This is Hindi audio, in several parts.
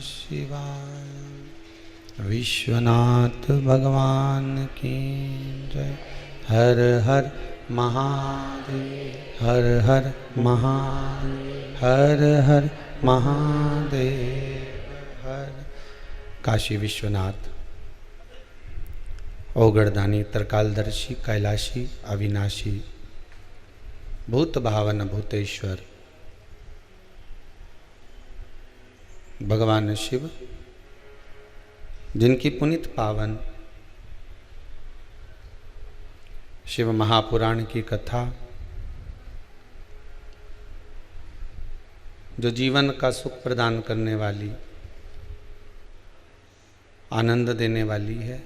शिवाय। विश्वनाथ भगवान की जय। हर हर महादेव, हर हर महादेव, हर हर महादेव, हर। काशी विश्वनाथ ओगड़दानी त्रिकालदर्शी कैलाशी अविनाशी भूत भावन भूतेश्वर भगवान शिव, जिनकी पुनित पावन शिव महापुराण की कथा, जो जीवन का सुख प्रदान करने वाली, आनंद देने वाली है,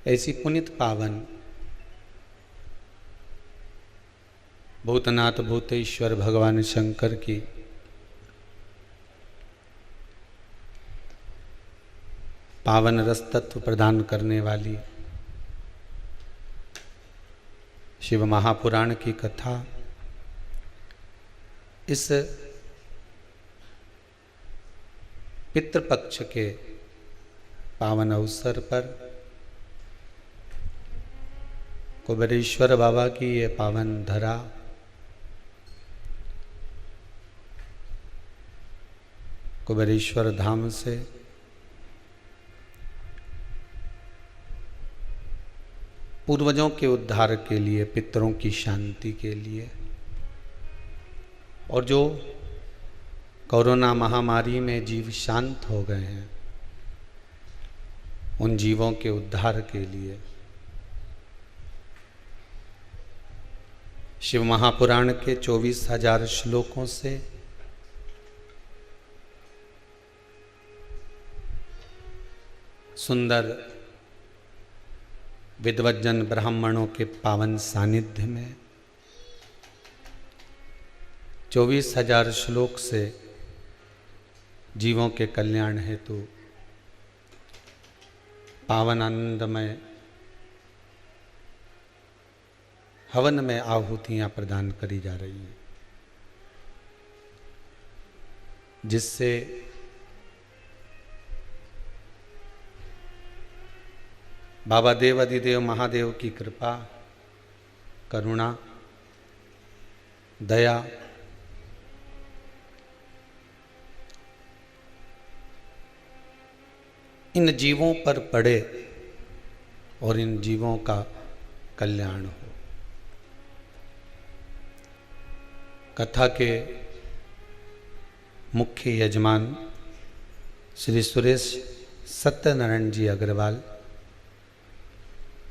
ऐसी पुनित पावन भूतनाथ भूतेश्वर भगवान शंकर की पावन रस तत्व प्रदान करने वाली शिव महापुराण की कथा इस पितृपक्ष के पावन अवसर पर कुबेरेश्वर बाबा की ये पावन धरा कुबेरेश्वर धाम से पूर्वजों के उद्धार के लिए, पितरों की शांति के लिए, और जो कोरोना महामारी में जीव शांत हो गए हैं उन जीवों के उद्धार के लिए शिव महापुराण के 24,000 श्लोकों से सुंदर विद्वज्जन ब्राह्मणों के पावन सानिध्य में 24,000 श्लोक से जीवों के कल्याण हेतु पावन आनंदमय हवन में आहुतियां प्रदान करी जा रही हैं, जिससे बाबा देव अधिदेव महादेव की कृपा, करुणा, दया इन जीवों पर पड़े और इन जीवों का कल्याण हो। कथा के मुख्य यजमान श्री सुरेश सत्यनारायण जी अग्रवाल,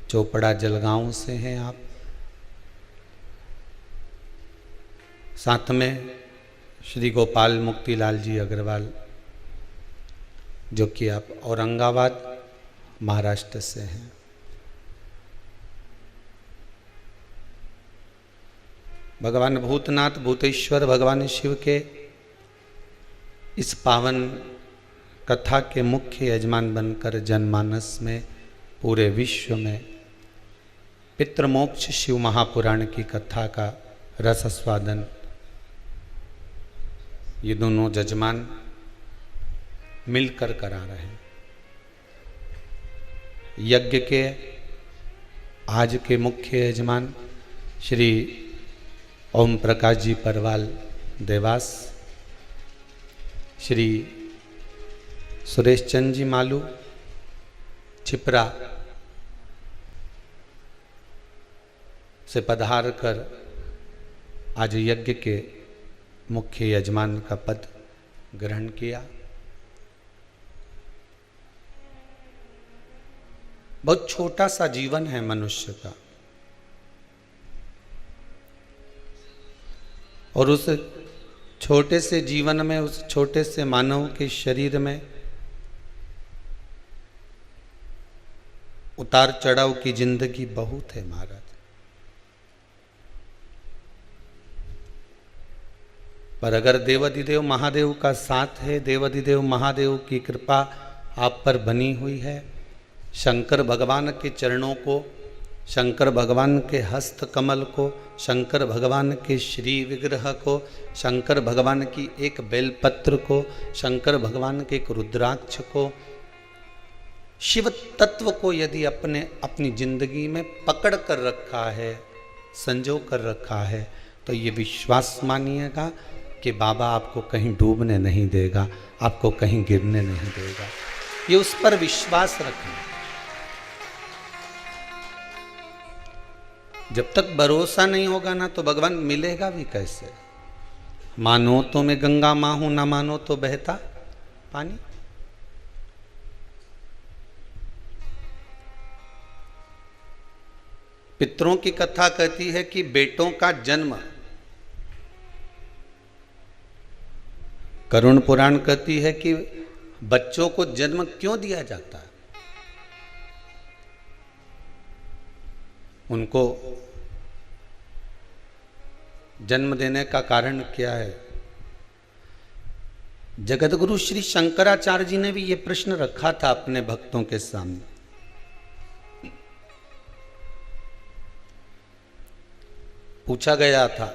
चोपड़ा जलगांव से हैं आप। साथ में श्री गोपाल मुक्तिलाल जी अग्रवाल, जो कि आप औरंगाबाद महाराष्ट्र से हैं। भगवान भूतनाथ भूतेश्वर भगवान शिव के इस पावन कथा के मुख्य यजमान बनकर जनमानस में, पूरे विश्व में पितृमोक्ष शिव महापुराण की कथा का रस आस्वादन ये दोनों जजमान मिलकर करा रहे हैं। यज्ञ के आज के मुख्य यजमान श्री ओम प्रकाश जी परवाल देवास, श्री सुरेश चंद जी मालू छिपरा से पधार कर आज यज्ञ के मुख्य यजमान का पद ग्रहण किया। बहुत छोटा सा जीवन है मनुष्य का, और उस छोटे से जीवन में, उस छोटे से मानव के शरीर में उतार चढ़ाव की जिंदगी बहुत है महाराज। पर अगर देवाधिदेव महादेव का साथ है, देवाधिदेव महादेव की कृपा आप पर बनी हुई है, शंकर भगवान के चरणों को शंकर भगवान के हस्त कमल को, शंकर भगवान के श्री विग्रह को, शंकर भगवान की एक बेलपत्र को, शंकर भगवान के एक रुद्राक्ष को, शिव तत्व को यदि अपनी जिंदगी में पकड़ कर रखा है, संजो कर रखा है, तो ये विश्वास मानिएगा कि बाबा आपको कहीं डूबने नहीं देगा, आपको कहीं गिरने नहीं देगा। ये उस पर विश्वास रखना। जब तक भरोसा नहीं होगा ना तो भगवान मिलेगा भी कैसे। मानो तो मैं गंगा मां हूं, ना मानो तो बहता पानी। पितरों की कथा कहती है कि बेटों का जन्म, करुण पुराण कहती है कि बच्चों को जन्म क्यों दिया जाता है। उनको जन्म देने का कारण क्या है। जगतगुरु श्री शंकराचार्य जी ने भी ये प्रश्न रखा था अपने भक्तों के सामने। पूछा गया था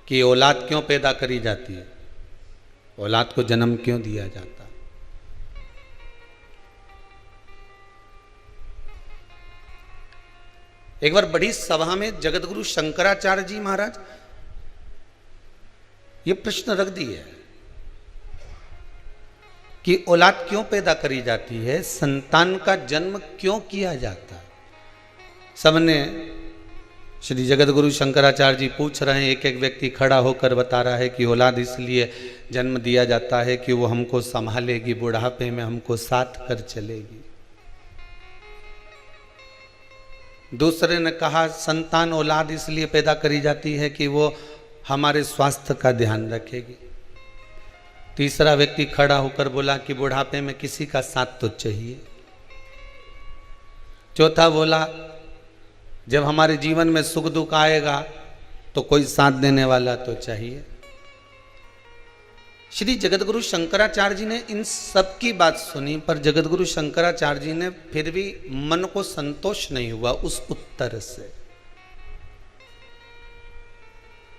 कि औलाद क्यों पैदा करी जाती है, औलाद को जन्म क्यों दिया जाता है। एक बार बड़ी सभा में जगतगुरु शंकराचार्य जी महाराज ये प्रश्न रख दिए कि औलाद क्यों पैदा करी जाती है, संतान का जन्म क्यों किया जाता है। सबने श्री जगतगुरु शंकराचार्य जी पूछ रहे हैं, एक एक व्यक्ति खड़ा होकर बता रहा है कि औलाद इसलिए जन्म दिया जाता है कि वो हमको संभालेगी, बुढ़ापे में हमको साथ कर चलेगी। दूसरे ने कहा संतान औलाद इसलिए पैदा करी जाती है कि वो हमारे स्वास्थ्य का ध्यान रखेगी। तीसरा व्यक्ति खड़ा होकर बोला कि बुढ़ापे में किसी का साथ तो चाहिए। चौथा बोला जब हमारे जीवन में सुख दुख आएगा तो कोई साथ देने वाला तो चाहिए। श्री जगतगुरु शंकराचार्य जी ने इन सब की बात सुनी, पर जगतगुरु शंकराचार्य जी ने फिर भी मन को संतोष नहीं हुआ उस उत्तर से।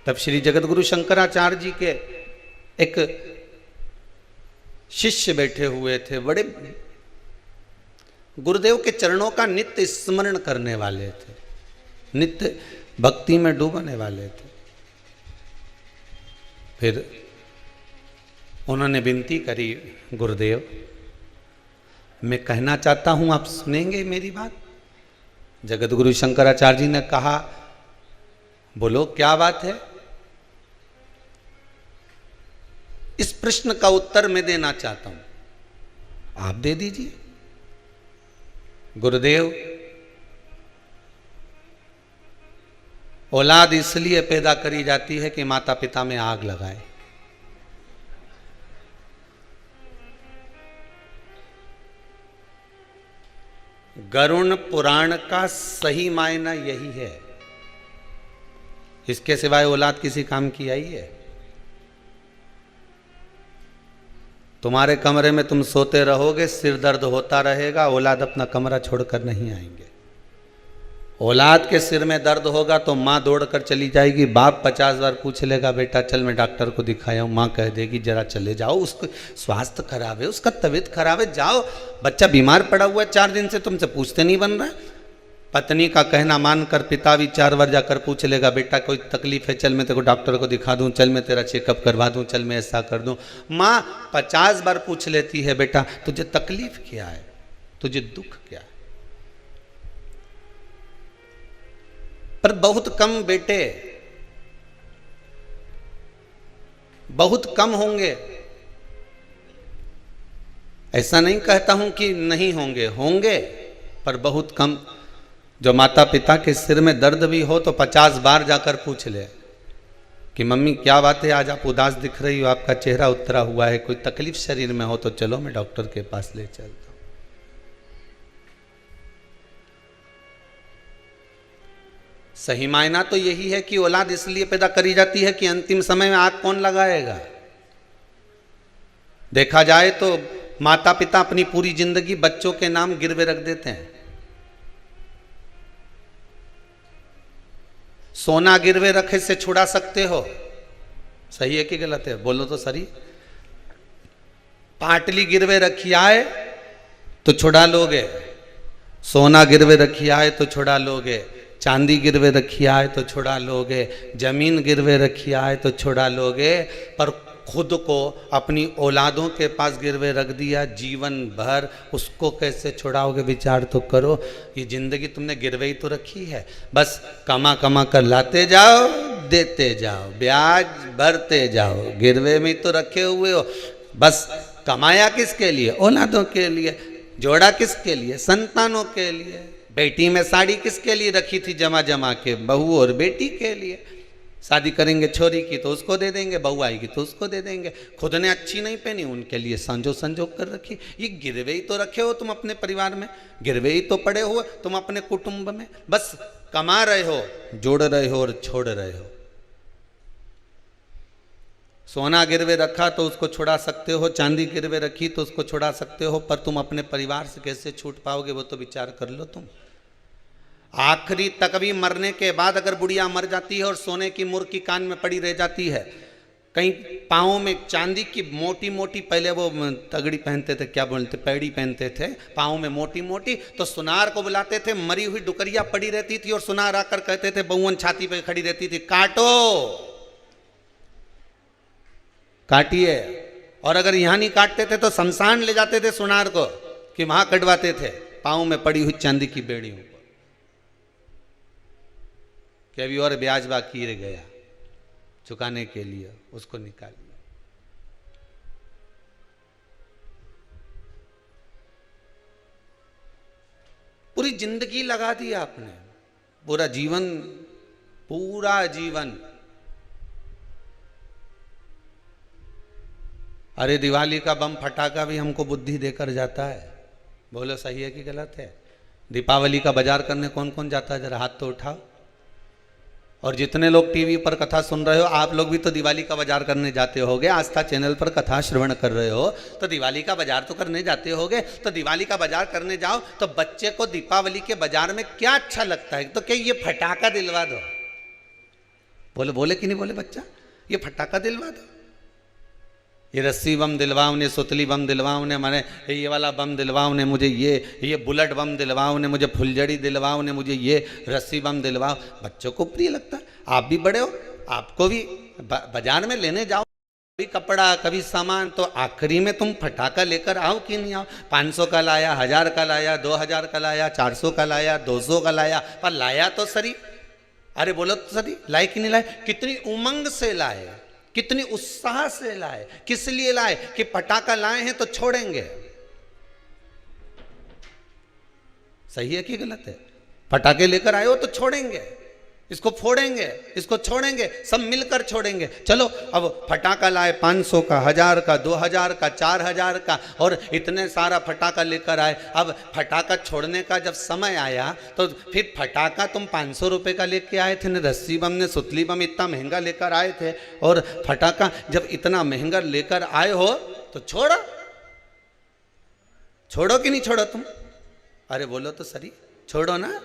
तब श्री जगतगुरु शंकराचार्य जी के एक शिष्य बैठे हुए थे, बड़े गुरुदेव के चरणों का नित्य स्मरण करने वाले थे, नित्य भक्ति में डूबने वाले थे। फिर उन्होंने विनती करी, गुरुदेव मैं कहना चाहता हूं, आप सुनेंगे मेरी बात। जगतगुरु शंकराचार्य जी ने कहा बोलो क्या बात है। इस प्रश्न का उत्तर मैं देना चाहता हूं, आप दे दीजिए। गुरुदेव औलाद इसलिए पैदा करी जाती है कि माता पिता में आग लगाए। गरुण पुराण का सही मायना यही है। इसके सिवाय औलाद किसी काम की आई है? तुम्हारे कमरे में तुम सोते रहोगे, सिर दर्द होता रहेगा, औलाद अपना कमरा छोड़कर नहीं आएंगे। औलाद के सिर में दर्द होगा तो माँ दौड़ कर चली जाएगी, बाप 50 बार पूछ लेगा बेटा चल मैं डॉक्टर को दिखाया हूँ, माँ कह देगी जरा चले जाओ, उसको स्वास्थ्य खराब है, उसका तबीयत खराब है, जाओ, बच्चा बीमार पड़ा हुआ है 4 दिन से, तुमसे पूछते नहीं बन रहा है। पत्नी का कहना मानकर पिता भी 4 बार जाकर पूछ लेगा बेटा कोई तकलीफ है, चल मैं तेरे को डॉक्टर को दिखा दूं, चल मैं तेरा चेकअप करवा दूं, चल मैं ऐसा कर दूं। माँ 50 बार पूछ लेती है बेटा तुझे तकलीफ क्या है, तुझे दुख क्या है। पर बहुत कम बेटे, बहुत कम होंगे। ऐसा नहीं कहता हूं कि नहीं होंगे, होंगे पर बहुत कम। जो माता पिता के सिर में दर्द भी हो तो 50 बार जाकर पूछ ले कि मम्मी क्या बात है, आज आप उदास दिख रही हो, आपका चेहरा उतरा हुआ है, कोई तकलीफ शरीर में हो तो चलो मैं डॉक्टर के पास ले चलता हूं। सही मायना तो यही है कि औलाद इसलिए पैदा करी जाती है कि अंतिम समय में आग कौन लगाएगा। देखा जाए तो माता पिता अपनी पूरी जिंदगी बच्चों के नाम गिरवे रख देते हैं। सोना गिरवे रखे से छुड़ा सकते हो? सही है कि गलत है? बोलो तो सही। पाटली गिरवे रखी आए तो छुड़ा लोगे, सोना गिरवे रखी आए तो छुड़ा लोगे, चांदी गिरवे रखी आए तो छुड़ा लोगे, जमीन गिरवे रखी आए तो छुड़ा लोगे, पर खुद को अपनी औलादों के पास गिरवे रख दिया जीवन भर, उसको कैसे छुड़ाओगे? विचार तो करो। ये जिंदगी तुमने गिरवे ही तो रखी है, बस कमा कमा कर लाते जाओ, देते जाओ, ब्याज भरते जाओ, गिरवे में ही तो रखे हुए हो। बस कमाया किसके लिए? औलादों के लिए। जोड़ा किसके लिए? संतानों के लिए। बेटी में साड़ी किसके लिए रखी थी जमा जमा के? बहू और बेटी के लिए। शादी करेंगे छोरी की तो उसको दे देंगे, बहू आएगी तो उसको दे देंगे। खुद ने अच्छी नहीं पहनी, उनके लिए संजो संजोग कर रखी। ये गिरवे ही तो रखे हो तुम अपने परिवार में, गिरवे ही तो पड़े हो तुम अपने कुटुंब में। बस कमा रहे हो, जोड़ रहे हो और छोड़ रहे हो। सोना गिरवे रखा तो उसको छुड़ा सकते हो, चांदी गिरवे रखी तो उसको छुड़ा सकते हो, पर तुम अपने परिवार से कैसे छूट पाओगे वो तो विचार कर लो तुम। आखिरी तक भी मरने के बाद अगर बुढ़िया मर जाती है और सोने की मुर्की कान में पड़ी रह जाती है, कहीं पाँव में चांदी की मोटी मोटी, पहले वो तगड़ी पहनते थे, क्या बोलते, पैड़ी पहनते थे पाँव में मोटी मोटी, तो सुनार को बुलाते थे। मरी हुई डुकरिया पड़ी रहती थी और सुनार आकर कहते थे, बहुवन छाती पे खड़ी रहती थी, काटो, काटिए। और अगर यहां नहीं काटते थे तो शमशान ले जाते थे सुनार को, कि वहां कटवाते थे पाँव में पड़ी हुई चांदी की बेड़ियों को, कि अभी और ब्याज बाकी रह गया चुकाने के लिए, उसको निकालिए। पूरी जिंदगी लगा दी आपने, पूरा जीवन, पूरा जीवन। अरे दिवाली का बम फटाका भी हमको बुद्धि देकर जाता है। बोलो सही है कि गलत है? दीपावली का बाजार करने कौन कौन जाता है? जरा हाथ तो उठाओ। और जितने लोग टीवी पर कथा सुन रहे हो, आप लोग भी तो दिवाली का बाजार करने जाते होगे। आस्था चैनल पर कथा श्रवण कर रहे हो तो दिवाली का बाजार तो करने जाते होगे। तो दिवाली का बाजार करने जाओ तो बच्चे को दीपावली के बाजार में क्या अच्छा लगता है? तो क्या ये फटाका दिलवा दो। बोले बोले कि नहीं बोले बच्चा? ये फटाका दिलवा दो, ये रस्सी बम दिलवाओ ने, सुतली बम दिलवाओ ने, मैंने ये वाला बम दिलवाओ ने, मुझे ये बुलेट बम दिलवाओ ने, मुझे फुलझड़ी दिलवाओ ने, मुझे ये रस्सी बम दिलवाओ। बच्चों को प्रिय लगता है। आप भी बड़े हो, आपको भी बाजार में लेने जाओ, कभी कपड़ा कभी सामान, तो आखिरी में तुम फटाका लेकर आओ कि नहीं आओ? 500 का लाया, 1000 का लाया, 2000 का लाया, 400 का लाया, 200 का लाया, पर लाया तो सही। अरे बोलो तो सही, लाए कि नहीं लाए? कितनी उमंग से लाए, कितनी उत्साह से लाए। किस लिए लाए? कि पटाखा लाए हैं तो छोड़ेंगे। सही है कि गलत है? पटाखे लेकर आए हो तो छोड़ेंगे, इसको फोड़ेंगे, इसको छोड़ेंगे, सब मिलकर छोड़ेंगे। चलो अब फटाका लाए 500 का, 1000 का, 2000 का, 4000 का, और इतने सारा फटाका लेकर आए। अब फटाका छोड़ने का जब समय आया तो फिर फटाका तुम 500 रुपये का लेके आए थे न, रस्सी बम ने, सुतली बम इतना महंगा लेकर आए थे, और फटाका जब इतना महंगा लेकर आए हो तो छोड़ो, छोड़ो कि नहीं छोड़ो तुम? अरे बोलो तो सही, छोड़ो ना।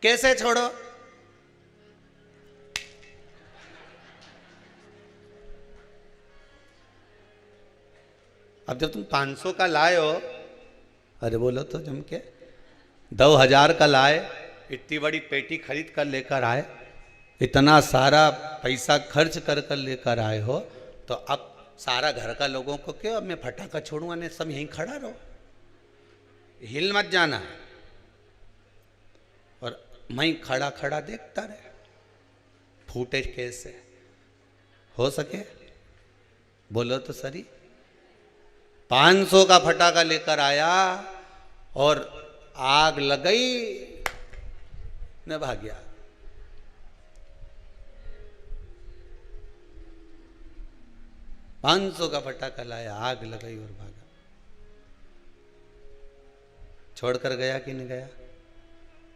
कैसे छोड़ो? अब जब तुम 500 का लाए हो, अरे बोलो तो जम के, 2000 का लाए, इतनी बड़ी पेटी खरीद कर लेकर आए, इतना सारा पैसा खर्च कर कर लेकर आए हो, तो अब सारा घर का लोगों को क्यों, अब मैं फटाका छोड़ूंगा नहीं, सब यहीं खड़ा रहो, हिल मत जाना, और मैं खड़ा खड़ा देखता रहे फूटे कैसे हो सके। बोलो तो सही। 500 का फटाका लेकर आया और आग लग गई न, भाग गया। $500 का फटाका लाया, आग लग गई और भागा। छोड़कर गया कि नहीं गया?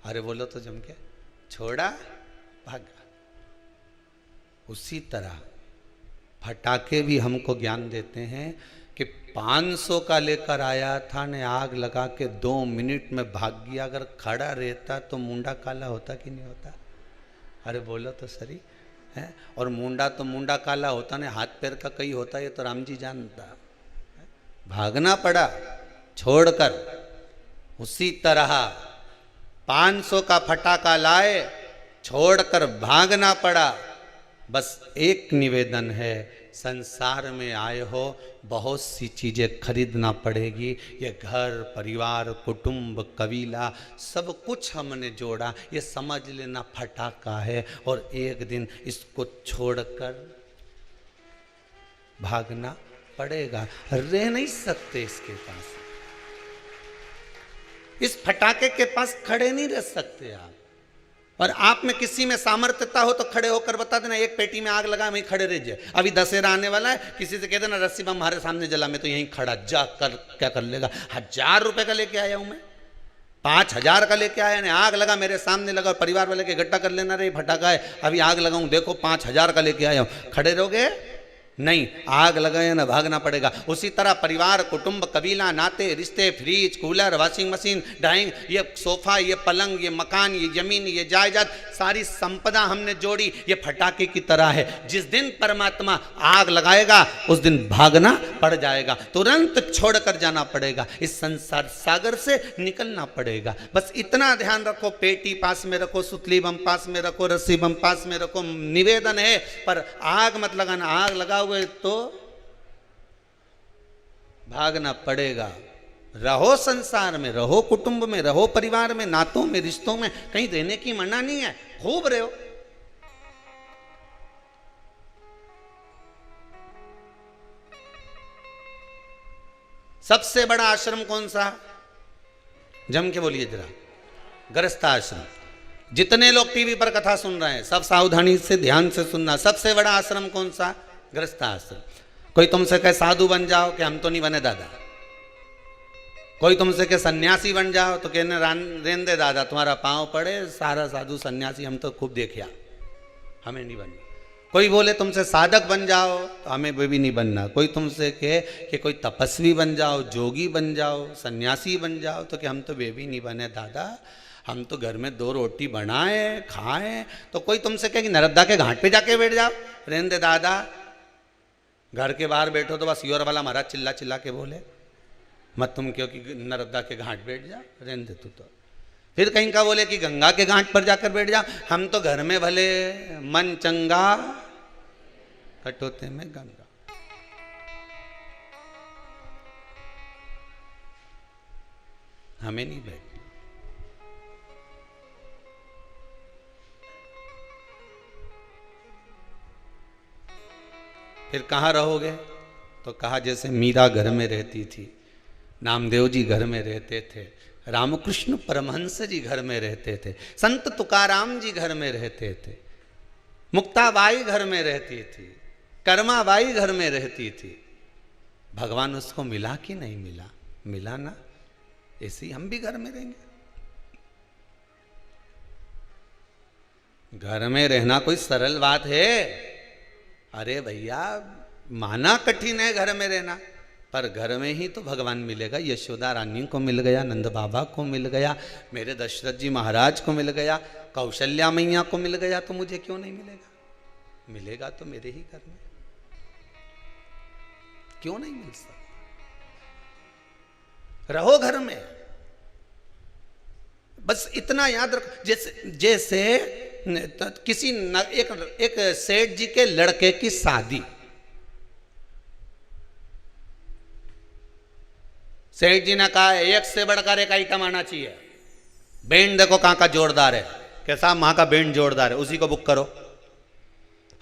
अरे बोलो तो जम के, छोड़ा, भागा। उसी तरह फटाके भी हमको ज्ञान देते हैं कि 500 का लेकर आया था ने, आग लगा के 2 मिनट में भाग गया। अगर खड़ा रहता तो मुंडा काला होता कि नहीं होता? अरे बोलो तो सही है। और मुंडा तो मुंडा काला होता नहीं, हाथ पैर का कई होता, ये तो राम जी जानता। भागना पड़ा छोड़कर। उसी तरह 500 का फटाका लाए, छोड़कर भागना पड़ा। बस एक निवेदन है, संसार में आए हो, बहुत सी चीज़ें खरीदना पड़ेगी। ये घर परिवार कुटुंब कबीला सब कुछ हमने जोड़ा, ये समझ लेना फटाका है। और एक दिन इसको छोड़कर भागना पड़ेगा, रह नहीं सकते इसके पास। इस फटाके के पास खड़े नहीं रह सकते आप। और आप में किसी में सामर्थ्यता हो तो खड़े होकर बता देना, एक पेटी में आग लगा वहीं खड़े रह जाए। अभी दशहरा आने वाला है, किसी से कह देना रस्सी बम हमारे सामने जला, मैं तो यहीं खड़ा, जा कर क्या कर लेगा। 1000 रुपए का लेके आया हूं मैं, 5000 का लेके आया, नहीं आग लगा मेरे सामने लगा। परिवार वाले के इकट्ठा कर लेना, रे फटाका है अभी आग लगाऊं, देखो 5000 का लेके आया हूं। खड़े रहोगे नहीं, आग लगाए ना भागना पड़ेगा। उसी तरह परिवार कुटुंब कबीला नाते रिश्ते, fridge cooler washing machine dining, ये सोफा ये पलंग ये मकान ये जमीन ये जायदाद, सारी संपदा हमने जोड़ी, ये फटाके की तरह है। जिस दिन परमात्मा आग लगाएगा उस दिन भागना पड़ जाएगा, तुरंत छोड़कर जाना पड़ेगा, इस संसार सागर से निकलना पड़ेगा। बस इतना ध्यान रखो, पेटी पास में रखो, सुतली बम पास में रखो, रस्सी बम पास में रखो। निवेदन है पर आग मत लगाना, आग लगा हुए तो भागना पड़ेगा। रहो संसार में, रहो कुटुंब में, रहो परिवार में, नातों में, रिश्तों में, कहीं रहने की मना नहीं है, खूब रहो। सबसे बड़ा आश्रम कौन सा? जम के बोलिए जरा, गृहस्थ आश्रम। जितने लोग टीवी पर कथा सुन रहे हैं सब सावधानी से ध्यान से सुनना। सबसे बड़ा आश्रम कौन सा? गृहस्थ आश्रम। कोई तुमसे कहे साधु बन जाओ, कि हम तो नहीं बने दादा। कोई तुमसे कहे सन्यासी बन जाओ, तो कहने रेन दे दादा, तुम्हारा पांव पड़े, सारा साधु सन्यासी हम तो खूब देखिया, हमें नहीं बनना। कोई बोले तुमसे साधक बन जाओ, तो हमें वे भी नहीं बनना। कोई तुमसे कहे कि कोई तपस्वी बन जाओ, जोगी बन जाओ, सन्यासी बन जाओ, तो कि हम तो वे भी नहीं बने दादा, हम तो घर में 2 रोटी बनाए खाएं। तो कोई तुमसे कहे कि नर्मदा के घाट पे जाके बैठ जाओ, रेन दे दादा, घर के बाहर बैठो तो बस योर वाला महाराज चिल्ला चिल्ला के बोले मत तुम, क्योंकि नर्मदा के घाट बैठ जा, रहने दे तू तो। फिर कहीं का बोले कि गंगा के घाट पर जाकर बैठ जा, हम तो घर में भले मन चंगा कटोते में गंगा। हमें नहीं बैठना। फिर कहाँ रहोगे? तो कहा जैसे मीरा घर में रहती थी, नामदेव जी घर में रहते थे, रामकृष्ण परमहंस जी घर में रहते थे, संत तुकाराम जी घर में रहते थे, मुक्ताबाई घर में रहती थी, कर्माबाई घर में रहती थी। भगवान उसको मिला कि नहीं मिला? मिला ना। ऐसे ही हम भी घर में रहेंगे। घर में रहना कोई सरल बात है? अरे भैया, माना कठिन है घर में रहना, पर घर में ही तो भगवान मिलेगा। यशोदा रानी को मिल गया, नंद बाबा को मिल गया, मेरे दशरथ जी महाराज को मिल गया, कौशल्या मैया को मिल गया, तो मुझे क्यों नहीं मिलेगा? मिलेगा तो मेरे ही घर में, क्यों नहीं मिल सकता? रहो घर में। बस इतना याद रखो, जैसे किसी एक सेठ जी के लड़के की शादी, सेठ जी ने कहा एक से बढ़कर एक आइटम आना चाहिए, बैंड देखो कहां का जोरदार है, कैसा वहां का बैंड जोरदार है, उसी को बुक करो।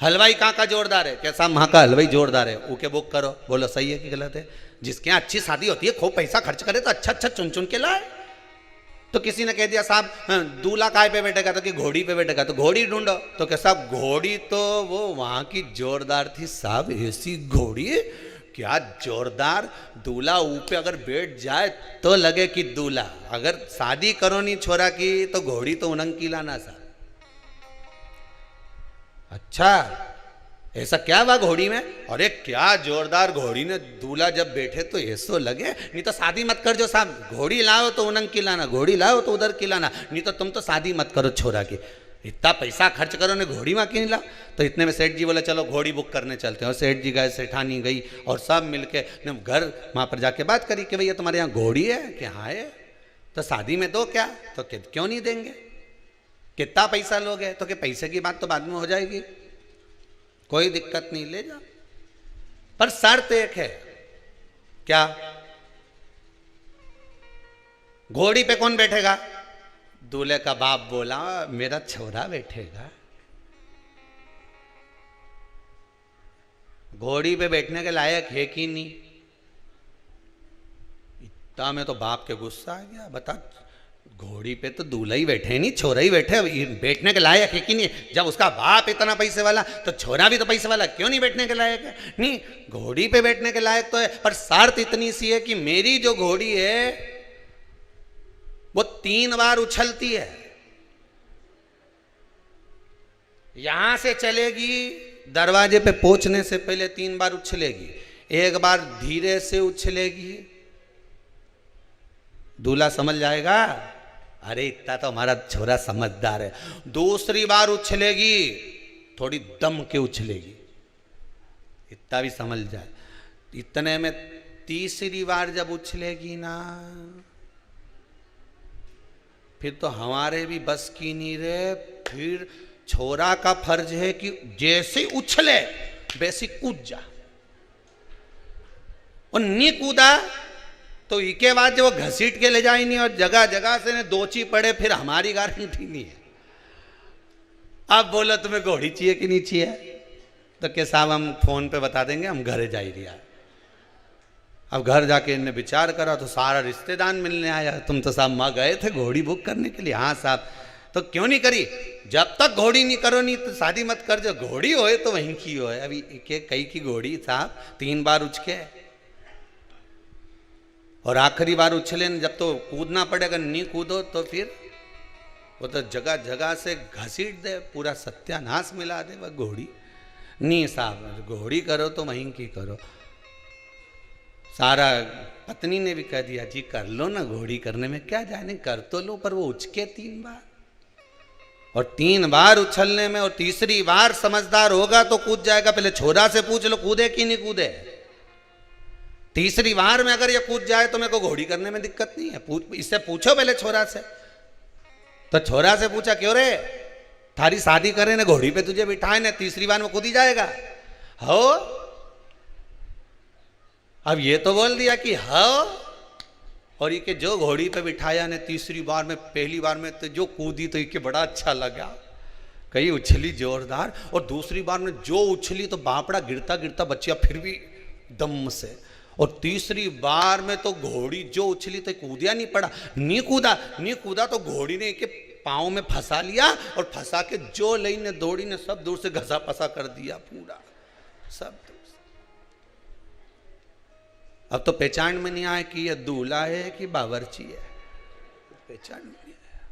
हलवाई कहां का जोरदार है, कैसा वहां का हलवाई जोरदार है, उके बुक करो। बोलो सही है कि गलत है? जिसके यहाँ अच्छी शादी होती है, खूब पैसा खर्च करे तो अच्छा अच्छा चुन चुन के लाए। तो किसी ने कह दिया साहब दूल्हा काय पे बैठेगा, तो कि घोड़ी पे बैठेगा, तो घोड़ी ढूंढो। तो क्या साहब घोड़ी तो वो वहां की जोरदार थी साहब, ऐसी घोड़ी क्या जोरदार, दूल्हा ऊपर अगर बैठ जाए तो लगे कि दूल्हा। अगर शादी करो नहीं छोरा की तो घोड़ी तो उनंकी लाना साहब। अच्छा ऐसा क्या हुआ घोड़ी में? अरे क्या जोरदार घोड़ी ने दूल्हा जब बैठे तो ऐसो लगे, नहीं तो शादी मत कर जो साहब, घोड़ी लाओ तो उनंग की लाना, घोड़ी लाओ तो उधर की लाना, नहीं तो तुम तो शादी मत करो छोरा की। इतना पैसा खर्च करो ने घोड़ी में क्यों ला। तो इतने में सेठ जी बोले चलो घोड़ी बुक करने चलते हैं। और सेठ जी गए, सेठानी गई और सब मिलके ने घर वहाँ पर जाके बात करी कि भैया तुम्हारे यहाँ घोड़ी है कि हाँ है, तो शादी में दो क्या, तो क्यों नहीं देंगे, कितना पैसा लोगे, तो कि पैसे की बात तो बाद में हो जाएगी, कोई दिक्कत नहीं, ले जा, पर शर्त एक है। क्या? घोड़ी पे कौन बैठेगा? दूल्हे का बाप बोला मेरा छोरा बैठेगा। घोड़ी पे बैठने के लायक है कि नहीं? इतना में तो बाप के गुस्सा आ गया, बता घोड़ी पे तो दूल्हा ही बैठे नहीं, छोरा ही बैठे, बैठने के लायक है कि नहीं? जब उसका बाप इतना पैसे वाला तो छोरा भी तो पैसे वाला, क्यों नहीं बैठने के लायक है? नहीं, घोड़ी पे बैठने के लायक तो है, पर शर्त इतनी सी है कि मेरी जो घोड़ी है वो 3 बार उछलती है। यहां से चलेगी, दरवाजे पे पहुंचने से पहले 3 बार उछलेगी, एक बार धीरे से उछलेगी, दूल्हा समझ जाएगा अरे इतना तो हमारा छोरा समझदार है। दूसरी बार उछलेगी, थोड़ी दम के उछलेगी, इतना भी समझ जाए। इतने में तीसरी बार जब उछलेगी ना, फिर तो हमारे भी बस की नहीं रहे। फिर छोरा का फर्ज है कि जैसे उछले वैसे कूद जा, और नहीं कूदा तो इसके बाद जो घसीट के ले जाए नहीं, और जगह जगह से ने दोची पड़े, फिर हमारी गारंटी नहीं है। अब बोलो तुम्हें घोड़ी चाहिए कि नहीं चाहिए, तो के साहब हम फोन पे बता देंगे, हम घरे जा ही रहा। अब घर जाके इन्हें विचार करा तो सारा रिश्तेदार मिलने आया, तुम तो साहब माँ गए थे घोड़ी बुक करने के लिए। हाँ साहब, तो क्यों नहीं करी? जब तक घोड़ी नहीं करो नहीं तो शादी मत कर, जो घोड़ी होए तो वहीं की होए। अभी कई की घोड़ी साहब 3 बार उछके, और आखिरी बार उछले जब तो कूदना पड़ेगा, नहीं कूदो तो फिर वो तो जगह जगह से घसीट दे, पूरा सत्यानाश मिला दे वह घोड़ी। नहीं साहब, घोड़ी करो तो वहीं की करो। सारा पत्नी ने भी कह दिया जी कर लो ना, घोड़ी करने में क्या जाने, कर तो लो, पर वो उछके 3 बार, और 3 बार उछलने में, और तीसरी बार समझदार होगा तो कूद जाएगा। पहले छोरा से पूछ लो कूदे कि नहीं कूदे। तीसरी बार में अगर ये कूद जाए तो मेरे को घोड़ी करने में दिक्कत नहीं है। इससे पूछो पहले छोरा से। तो छोरा से पूछा क्यों रे, थारी शादी करे ने घोड़ी पे तुझे बिठाए ने, तीसरी बार में कूद ही जाएगा हो। अब ये तो बोल दिया कि हो, और ये जो घोड़ी पे बिठाया ने तीसरी बार में, पहली बार में तो जो कूदी तो ये बड़ा अच्छा लगा, कहीं उछली जोरदार, और दूसरी बार में जो उछली तो बापड़ा गिरता गिरता बच्चिया फिर भी दम से, और तीसरी बार में तो घोड़ी जो उछली तो कूदिया नहीं पड़ा, नहीं कूदा तो घोड़ी ने के पाँव में फंसा लिया, और फंसा के जो लई ने दौड़ी ने सब दूर से घसा पसा कर दिया पूरा सब। अब तो पहचान में नहीं आए कि यह दूल्हा है कि बावर्ची है, पहचान में नहीं आया।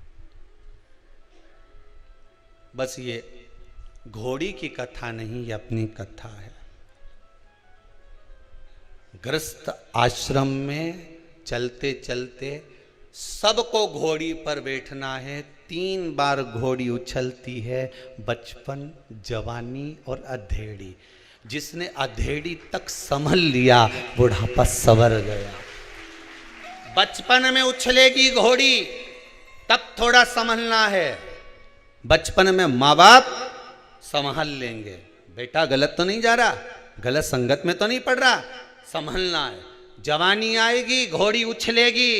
बस ये घोड़ी की कथा नहीं, ये अपनी कथा है। गृहस्थ आश्रम में चलते चलते सबको घोड़ी पर बैठना है। 3 बार घोड़ी उछलती है, बचपन, जवानी और अधेड़ी। जिसने अधेड़ी तक संभल लिया बुढ़ापा सवर गया। बचपन में उछलेगी घोड़ी, तब थोड़ा संभलना है। बचपन में माँ बाप संभाल लेंगे, बेटा गलत तो नहीं जा रहा, गलत संगत में तो नहीं पड़ रहा, संभलना है। जवानी आएगी घोड़ी उछलेगी।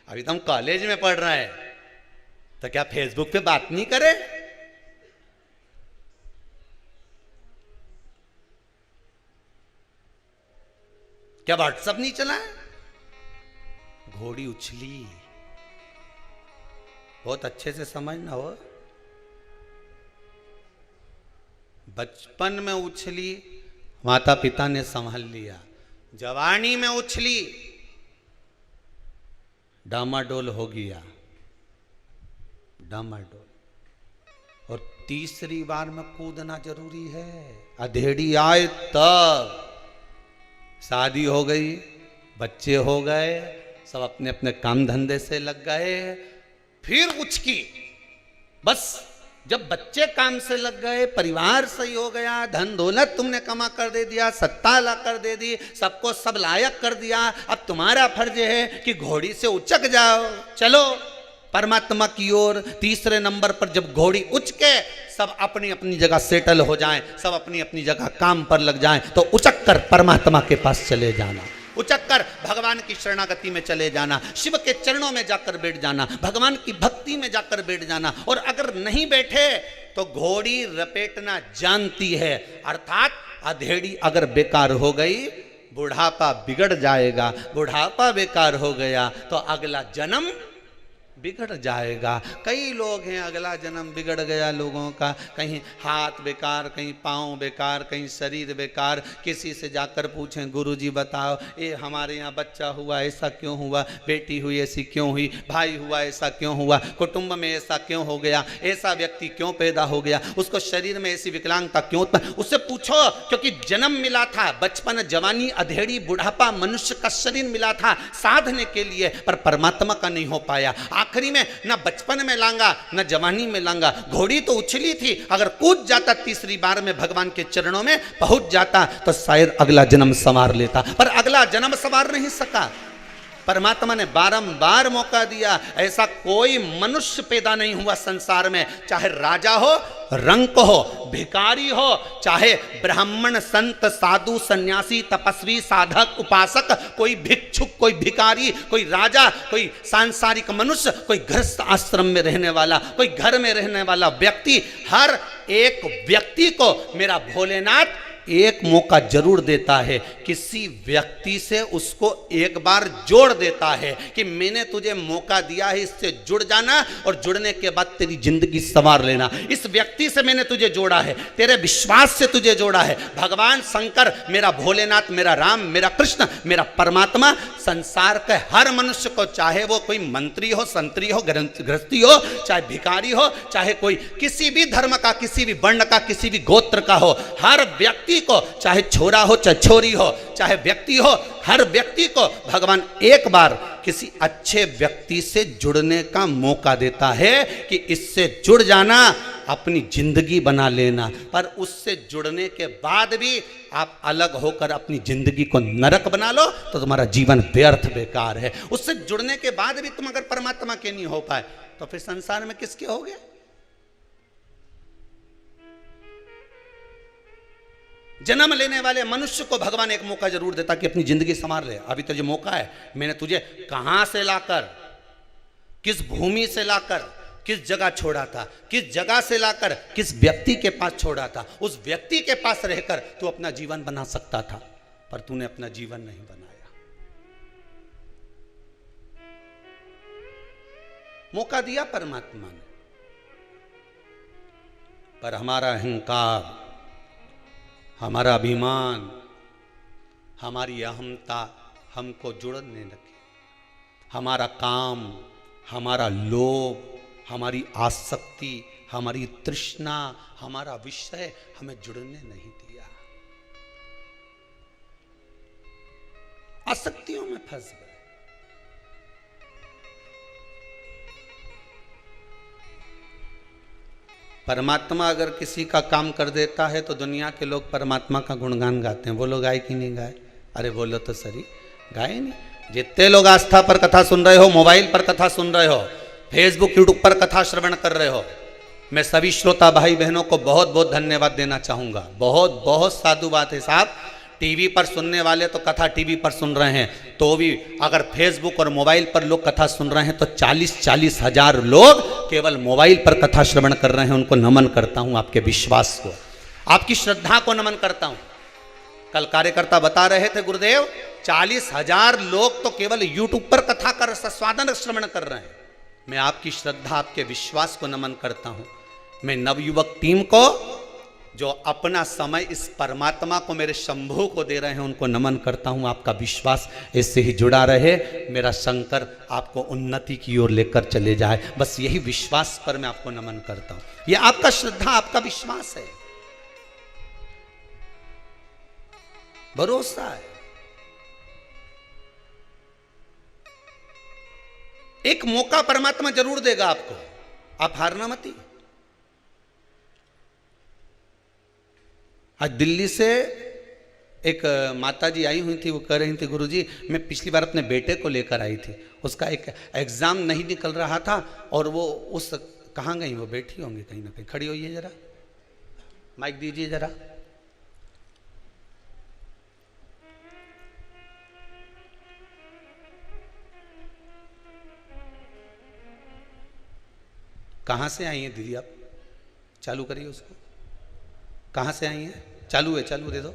अभी तो हम कॉलेज में पढ़ रहे हैं, तो क्या फेसबुक पे बात नहीं करे? क्या व्हाट्सएप नहीं चला है? घोड़ी उछली, बहुत अच्छे से समझना हो। बचपन में उछली, माता पिता ने संभाल लिया। जवानी में उछली, डामाडोल हो गया, डामाडोल। और तीसरी बार में कूदना जरूरी है। अधेड़ी आए तब, शादी हो गई, बच्चे हो गए, सब अपने अपने काम धंधे से लग गए, फिर उचकी, बस जब बच्चे काम से लग गए, परिवार सही हो गया, धन दौलत तुमने कमा कर दे दिया, सत्ता ला कर दे दी, सबको सब लायक कर दिया, अब तुम्हारा फर्ज है कि घोड़ी से उचक जाओ, चलो परमात्मा की ओर। तीसरे नंबर पर जब घोड़ी उच के सब अपनी अपनी जगह सेटल हो जाएं, सब अपनी अपनी जगह काम पर लग जाएं, तो उचक कर परमात्मा के पास चले जाना, उचक कर भगवान की शरणागति में चले जाना, शिव के चरणों में जाकर बैठ जाना, भगवान की भक्ति में जाकर बैठ जाना। और अगर नहीं बैठे तो घोड़ी रपेटना जानती है, अर्थात अधेड़ी अगर बेकार हो गई, बुढ़ापा बिगड़ जाएगा, बुढ़ापा बेकार हो गया तो अगला जन्म बिगड़ जाएगा। कई लोग हैं अगला जन्म बिगड़ गया लोगों का, कहीं हाथ बेकार, कहीं पाँव बेकार, कहीं शरीर बेकार। किसी से जाकर पूछें गुरुजी बताओ ये हमारे यहाँ बच्चा हुआ ऐसा क्यों हुआ, बेटी हुई ऐसी क्यों हुई, भाई हुआ ऐसा क्यों हुआ, कुटुंब में ऐसा क्यों हो गया, ऐसा व्यक्ति क्यों पैदा हो गया, उसको शरीर में ऐसी विकलांगता क्यों उत्पन्न, उससे पूछो। क्योंकि जन्म मिला था, बचपन, जवानी, अधेड़ी, बुढ़ापा, मनुष्य का शरीर मिला था साधने के लिए, पर परमात्मा का नहीं हो पाया। आखिरी में ना बचपन में लांगा ना जवानी में लांगा। घोड़ी तो उछली थी, अगर कूद जाता तीसरी बार में भगवान के चरणों में पहुंच जाता तो शायद अगला जन्म संवार लेता, पर अगला जन्म संवार नहीं सका। परमात्मा ने बारंबार मौका दिया। ऐसा कोई मनुष्य पैदा नहीं हुआ संसार में, चाहे राजा हो, रंक हो, भिखारी हो, चाहे ब्राह्मण, संत, साधु, सन्यासी, तपस्वी, साधक, उपासक, कोई भिक्षुक, कोई भिखारी, कोई राजा, कोई सांसारिक मनुष्य, कोई गृहस्थ आश्रम में रहने वाला, कोई घर में रहने वाला व्यक्ति, हर एक व्यक्ति को मेरा भोलेनाथ एक मौका जरूर देता है। किसी व्यक्ति से उसको एक बार जोड़ देता है कि मैंने तुझे मौका दिया है, इससे जुड़ जाना और जुड़ने के बाद तेरी जिंदगी संवार लेना। इस व्यक्ति से मैंने तुझे जोड़ा है, तेरे विश्वास से तुझे जोड़ा है। भगवान शंकर, मेरा भोलेनाथ, मेरा राम, मेरा कृष्ण, मेरा परमात्मा संसार के हर मनुष्य को, चाहे वो कोई मंत्री हो, संतरी हो, गृहस्थी हो, चाहे भिखारी हो, चाहे कोई किसी भी धर्म का, किसी भी वर्ण का, किसी भी गोत्र का हो, हर व्यक्ति को, चाहे छोरा हो चाहे छोरी हो, चाहे व्यक्ति हो, हर व्यक्ति को भगवान एक बार किसी अच्छे व्यक्ति से जुड़ने का मौका देता है कि इससे जुड़ जाना, अपनी जिंदगी बना लेना। पर उससे जुड़ने के बाद भी आप अलग होकर अपनी जिंदगी को नरक बना लो तो तुम्हारा जीवन व्यर्थ बेकार है। उससे जुड़ने के बाद भी तुम अगर परमात्मा के नहीं हो पाए तो फिर संसार में किसके हो गए? जन्म लेने वाले मनुष्य को भगवान एक मौका जरूर देता कि अपनी जिंदगी संवार ले। अभी तुझे मौका है, मैंने तुझे कहां से लाकर, किस भूमि से लाकर, किस जगह छोड़ा था, किस जगह से लाकर किस व्यक्ति के पास छोड़ा था। उस व्यक्ति के पास रहकर तू अपना जीवन बना सकता था, पर तूने अपना जीवन नहीं बनाया। मौका दिया परमात्मा ने, पर हमारा अहंकार, हमारा अभिमान, हमारी अहमता हमको जुड़ने लगी। हमारा काम, हमारा लोभ, हमारी आसक्ति, हमारी तृष्णा, हमारा विषय हमें जुड़ने नहीं दिया। आसक्तियों में फंस गए। परमात्मा अगर किसी का काम कर देता है तो दुनिया के लोग परमात्मा का गुणगान गाते हैं। वो लोग गाए कि नहीं गाए? अरे बोलो तो सही, गाए नहीं? जितने लोग आस्था पर कथा सुन रहे हो, मोबाइल पर कथा सुन रहे हो, फेसबुक यूट्यूब पर कथा श्रवण कर रहे हो, मैं सभी श्रोता भाई बहनों को बहुत बहुत धन्यवाद देना चाहूँगा। बहुत बहुत साधु बात है साहब। टीवी पर सुनने वाले तो कथा टीवी पर सुन रहे हैं, तो भी अगर फेसबुक और मोबाइल पर लोग कथा सुन रहे हैं तो 40-40 हजार लोग केवल मोबाइल पर कथा श्रवण कर रहे हैं। उनको नमन करता हूं, आपके विश्वास को, आपकी श्रद्धा को नमन करता हूं। कल कार्यकर्ता बता रहे थे गुरुदेव, 40 हजार लोग तो केवल यूट्यूब पर कथा कर स्वादन श्रवण कर रहे हैं। मैं आपकी श्रद्धा, आपके विश्वास को नमन करता हूं। मैं नवयुवक टीम को जो अपना समय इस परमात्मा को, मेरे शंभू को दे रहे हैं, उनको नमन करता हूं। आपका विश्वास इससे ही जुड़ा रहे, मेरा शंकर आपको उन्नति की ओर लेकर चले जाए, बस यही विश्वास पर मैं आपको नमन करता हूं। यह आपका श्रद्धा, आपका विश्वास है, भरोसा है। एक मौका परमात्मा जरूर देगा आपको, आप हारना मत। आज दिल्ली से एक माता जी आई हुई थी, वो कह रही थी गुरुजी मैं पिछली बार अपने बेटे को लेकर आई थी, उसका एक एग्ज़ाम नहीं निकल रहा था और वो उस कहाँ गई, वो बैठी होंगी कहीं ना कहीं, खड़ी होइए जरा, माइक दीजिए जरा। कहाँ से आई हैं दीदी आप? चालू करिए उसको। कहाँ से आई हैं? चालू है, चालू दे दो।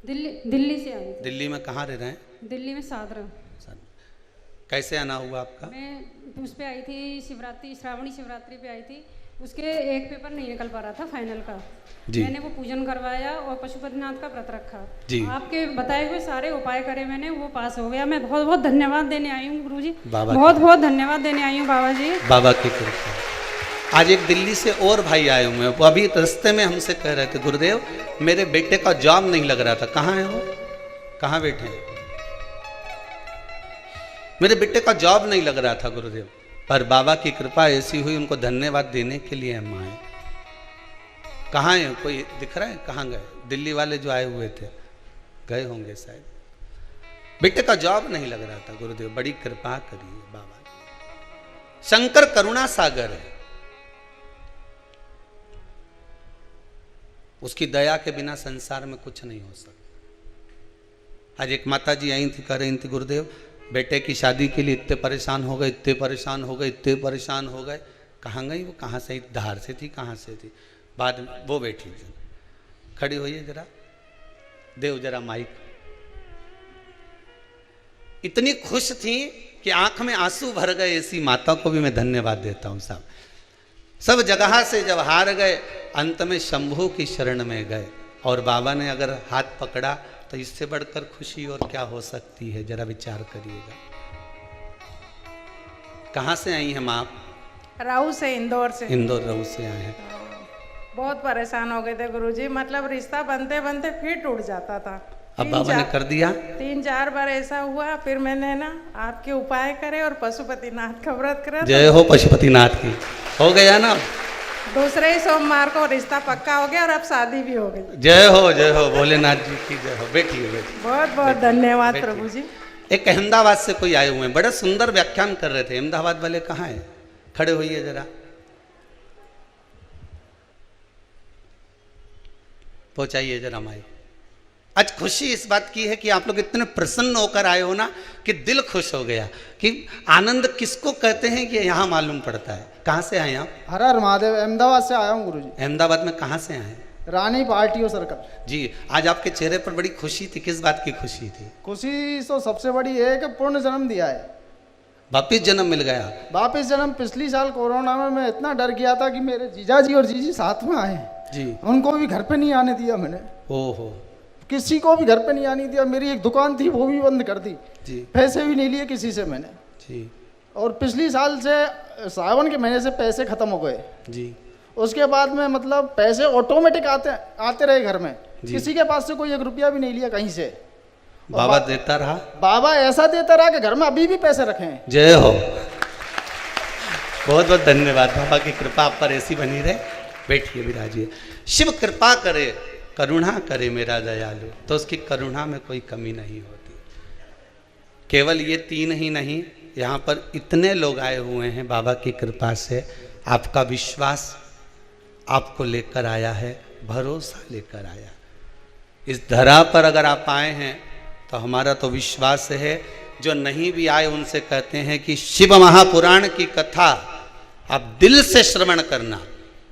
दिल्ली से आई थी। दिल्ली में कहाँ रह रहे हैं? दिल्ली में सादरा। कैसे आना हुआ आपका? मैं उस पे आई थी शिवरात्रि, श्रावणी शिवरात्रि पे आई थी, उसके एक पेपर नहीं निकल पा रहा था फाइनल का जी। मैंने वो पूजन करवाया और पशुपतिनाथ का व्रत रखा जी। आपके बताए हुए सारे उपाय करे मैंने, वो पास हो गया। मैं बहुत बहुत धन्यवाद देने आई हूँ गुरुजी, बहुत बहुत धन्यवाद देने आई हूँ बाबा जी, बाबा की कृपा। आज एक दिल्ली से और भाई आए हुए हैं, वो अभी रास्ते में हमसे कह रहे थे गुरुदेव मेरे बेटे का जॉब नहीं लग रहा था। कहाँ है वो? कहाँ बैठे हैं? मेरे बेटे का जॉब नहीं लग रहा था गुरुदेव, पर बाबा की कृपा ऐसी हुई, उनको धन्यवाद देने के लिए हम आए। कहाँ है? कोई दिख रहा है? कहाँ गए? दिल्ली वाले जो आए हुए थे गए होंगे शायद। बेटे का जॉब नहीं लग रहा था गुरुदेव, बड़ी कृपा करिए बाबा। शंकर करुणा सागर है, उसकी दया के बिना संसार में कुछ नहीं हो सकता। आज एक माता जी आई थी, कह रही थी गुरुदेव बेटे की शादी के लिए इतने परेशान हो गए, इतने परेशान हो गए, इतने परेशान हो गए। कहाँ गई वो? कहाँ से? धार से थी, कहाँ से थी? बाद में वो बैठी थी, खड़ी होइए जरा, देव जरा माइक। इतनी खुश थी कि आंख में आंसू भर गए। ऐसी माता को भी मैं धन्यवाद देता हूँ साहब। सब जगह से जब हार गए, अंत में शंभू की शरण में गए और बाबा ने अगर हाथ पकड़ा तो इससे बढ़कर खुशी और क्या हो सकती है? जरा विचार करिएगा। कहाँ से आई हैं आप? राहू से, इंदौर से। इंदौर राहू से आए हैं। बहुत परेशान हो गए थे गुरुजी, मतलब रिश्ता बनते बनते फिर टूट जाता था। अब बाबा ने कर दिया। 3-4 बार ऐसा हुआ, फिर मैंने ना आपके उपाय करे और पशुपतिनाथ का व्रत करा। जय हो पशुपतिनाथ की। हो गया ना? दूसरे ही सोमवार को रिश्ता पक्का हो गया और अब शादी भी हो गई। जय हो भोलेनाथ जी की जय हो। बैठिए बैठिए। बहुत बहुत धन्यवाद प्रभु जी। एक अहमदाबाद से कोई आए हुए हैं, बड़ा सुंदर व्याख्यान कर रहे थे। अहमदाबाद वाले कहाँ हैं? खड़े होइए जरा, पहुंचाइए जरा माइक। आज खुशी इस बात की है कि आप लोग इतने प्रसन्न होकर आए हो ना कि दिल खुश हो गया। कि आनंद किसको कहते हैं कि यहाँ मालूम पड़ता है। कहाँ से आए आप? हर हर महादेव, अहमदाबाद से आया हूँ गुरुजी। अहमदाबाद में कहाँ से आए? रानी पार्टी सर्कल जी। आज आपके चेहरे पर बड़ी खुशी थी, किस बात की खुशी थी? खुशी तो सबसे बड़ी है कि पूर्ण जन्म दिया है, वापिस जन्म मिल गया। वापिस जन्म। पिछली साल कोरोना में मैं इतना डर गया था कि मेरे जीजा जी और जीजी साथ में आए जी, उनको भी घर पे नहीं आने दिया मैंने। ओहो, किसी को भी घर पे नहीं आने दिया। मेरी एक दुकान थी वो भी बंद कर दी जी, पैसे भी नहीं लिए किसी से मैंने जी। और पिछली साल से सावन के महीने से पैसे खत्म हो गए जी। उसके बाद में मतलब पैसे ऑटोमेटिक आते रहे घर में, किसी के पास से कोई 1 रुपया भी नहीं लिया कहीं से। बाबा देता रहा। बाबा ऐसा देता रहा कि घर में अभी भी पैसे रखे हैं। जय हो, बहुत बहुत धन्यवाद। बाबा की कृपा आप पर ऐसी बनी रहे। बैठिए, विराजिए। शिव कृपा करे, करुणा करे मेरा दयालु, तो उसकी करुणा में कोई कमी नहीं होती। केवल ये 3 ही नहीं, यहाँ पर इतने लोग आए हुए हैं बाबा की कृपा से। आपका विश्वास आपको लेकर आया है, भरोसा लेकर आया। इस धरा पर अगर आप आए हैं तो हमारा तो विश्वास है। जो नहीं भी आए उनसे कहते हैं कि शिव महापुराण की कथा आप दिल से श्रवण करना।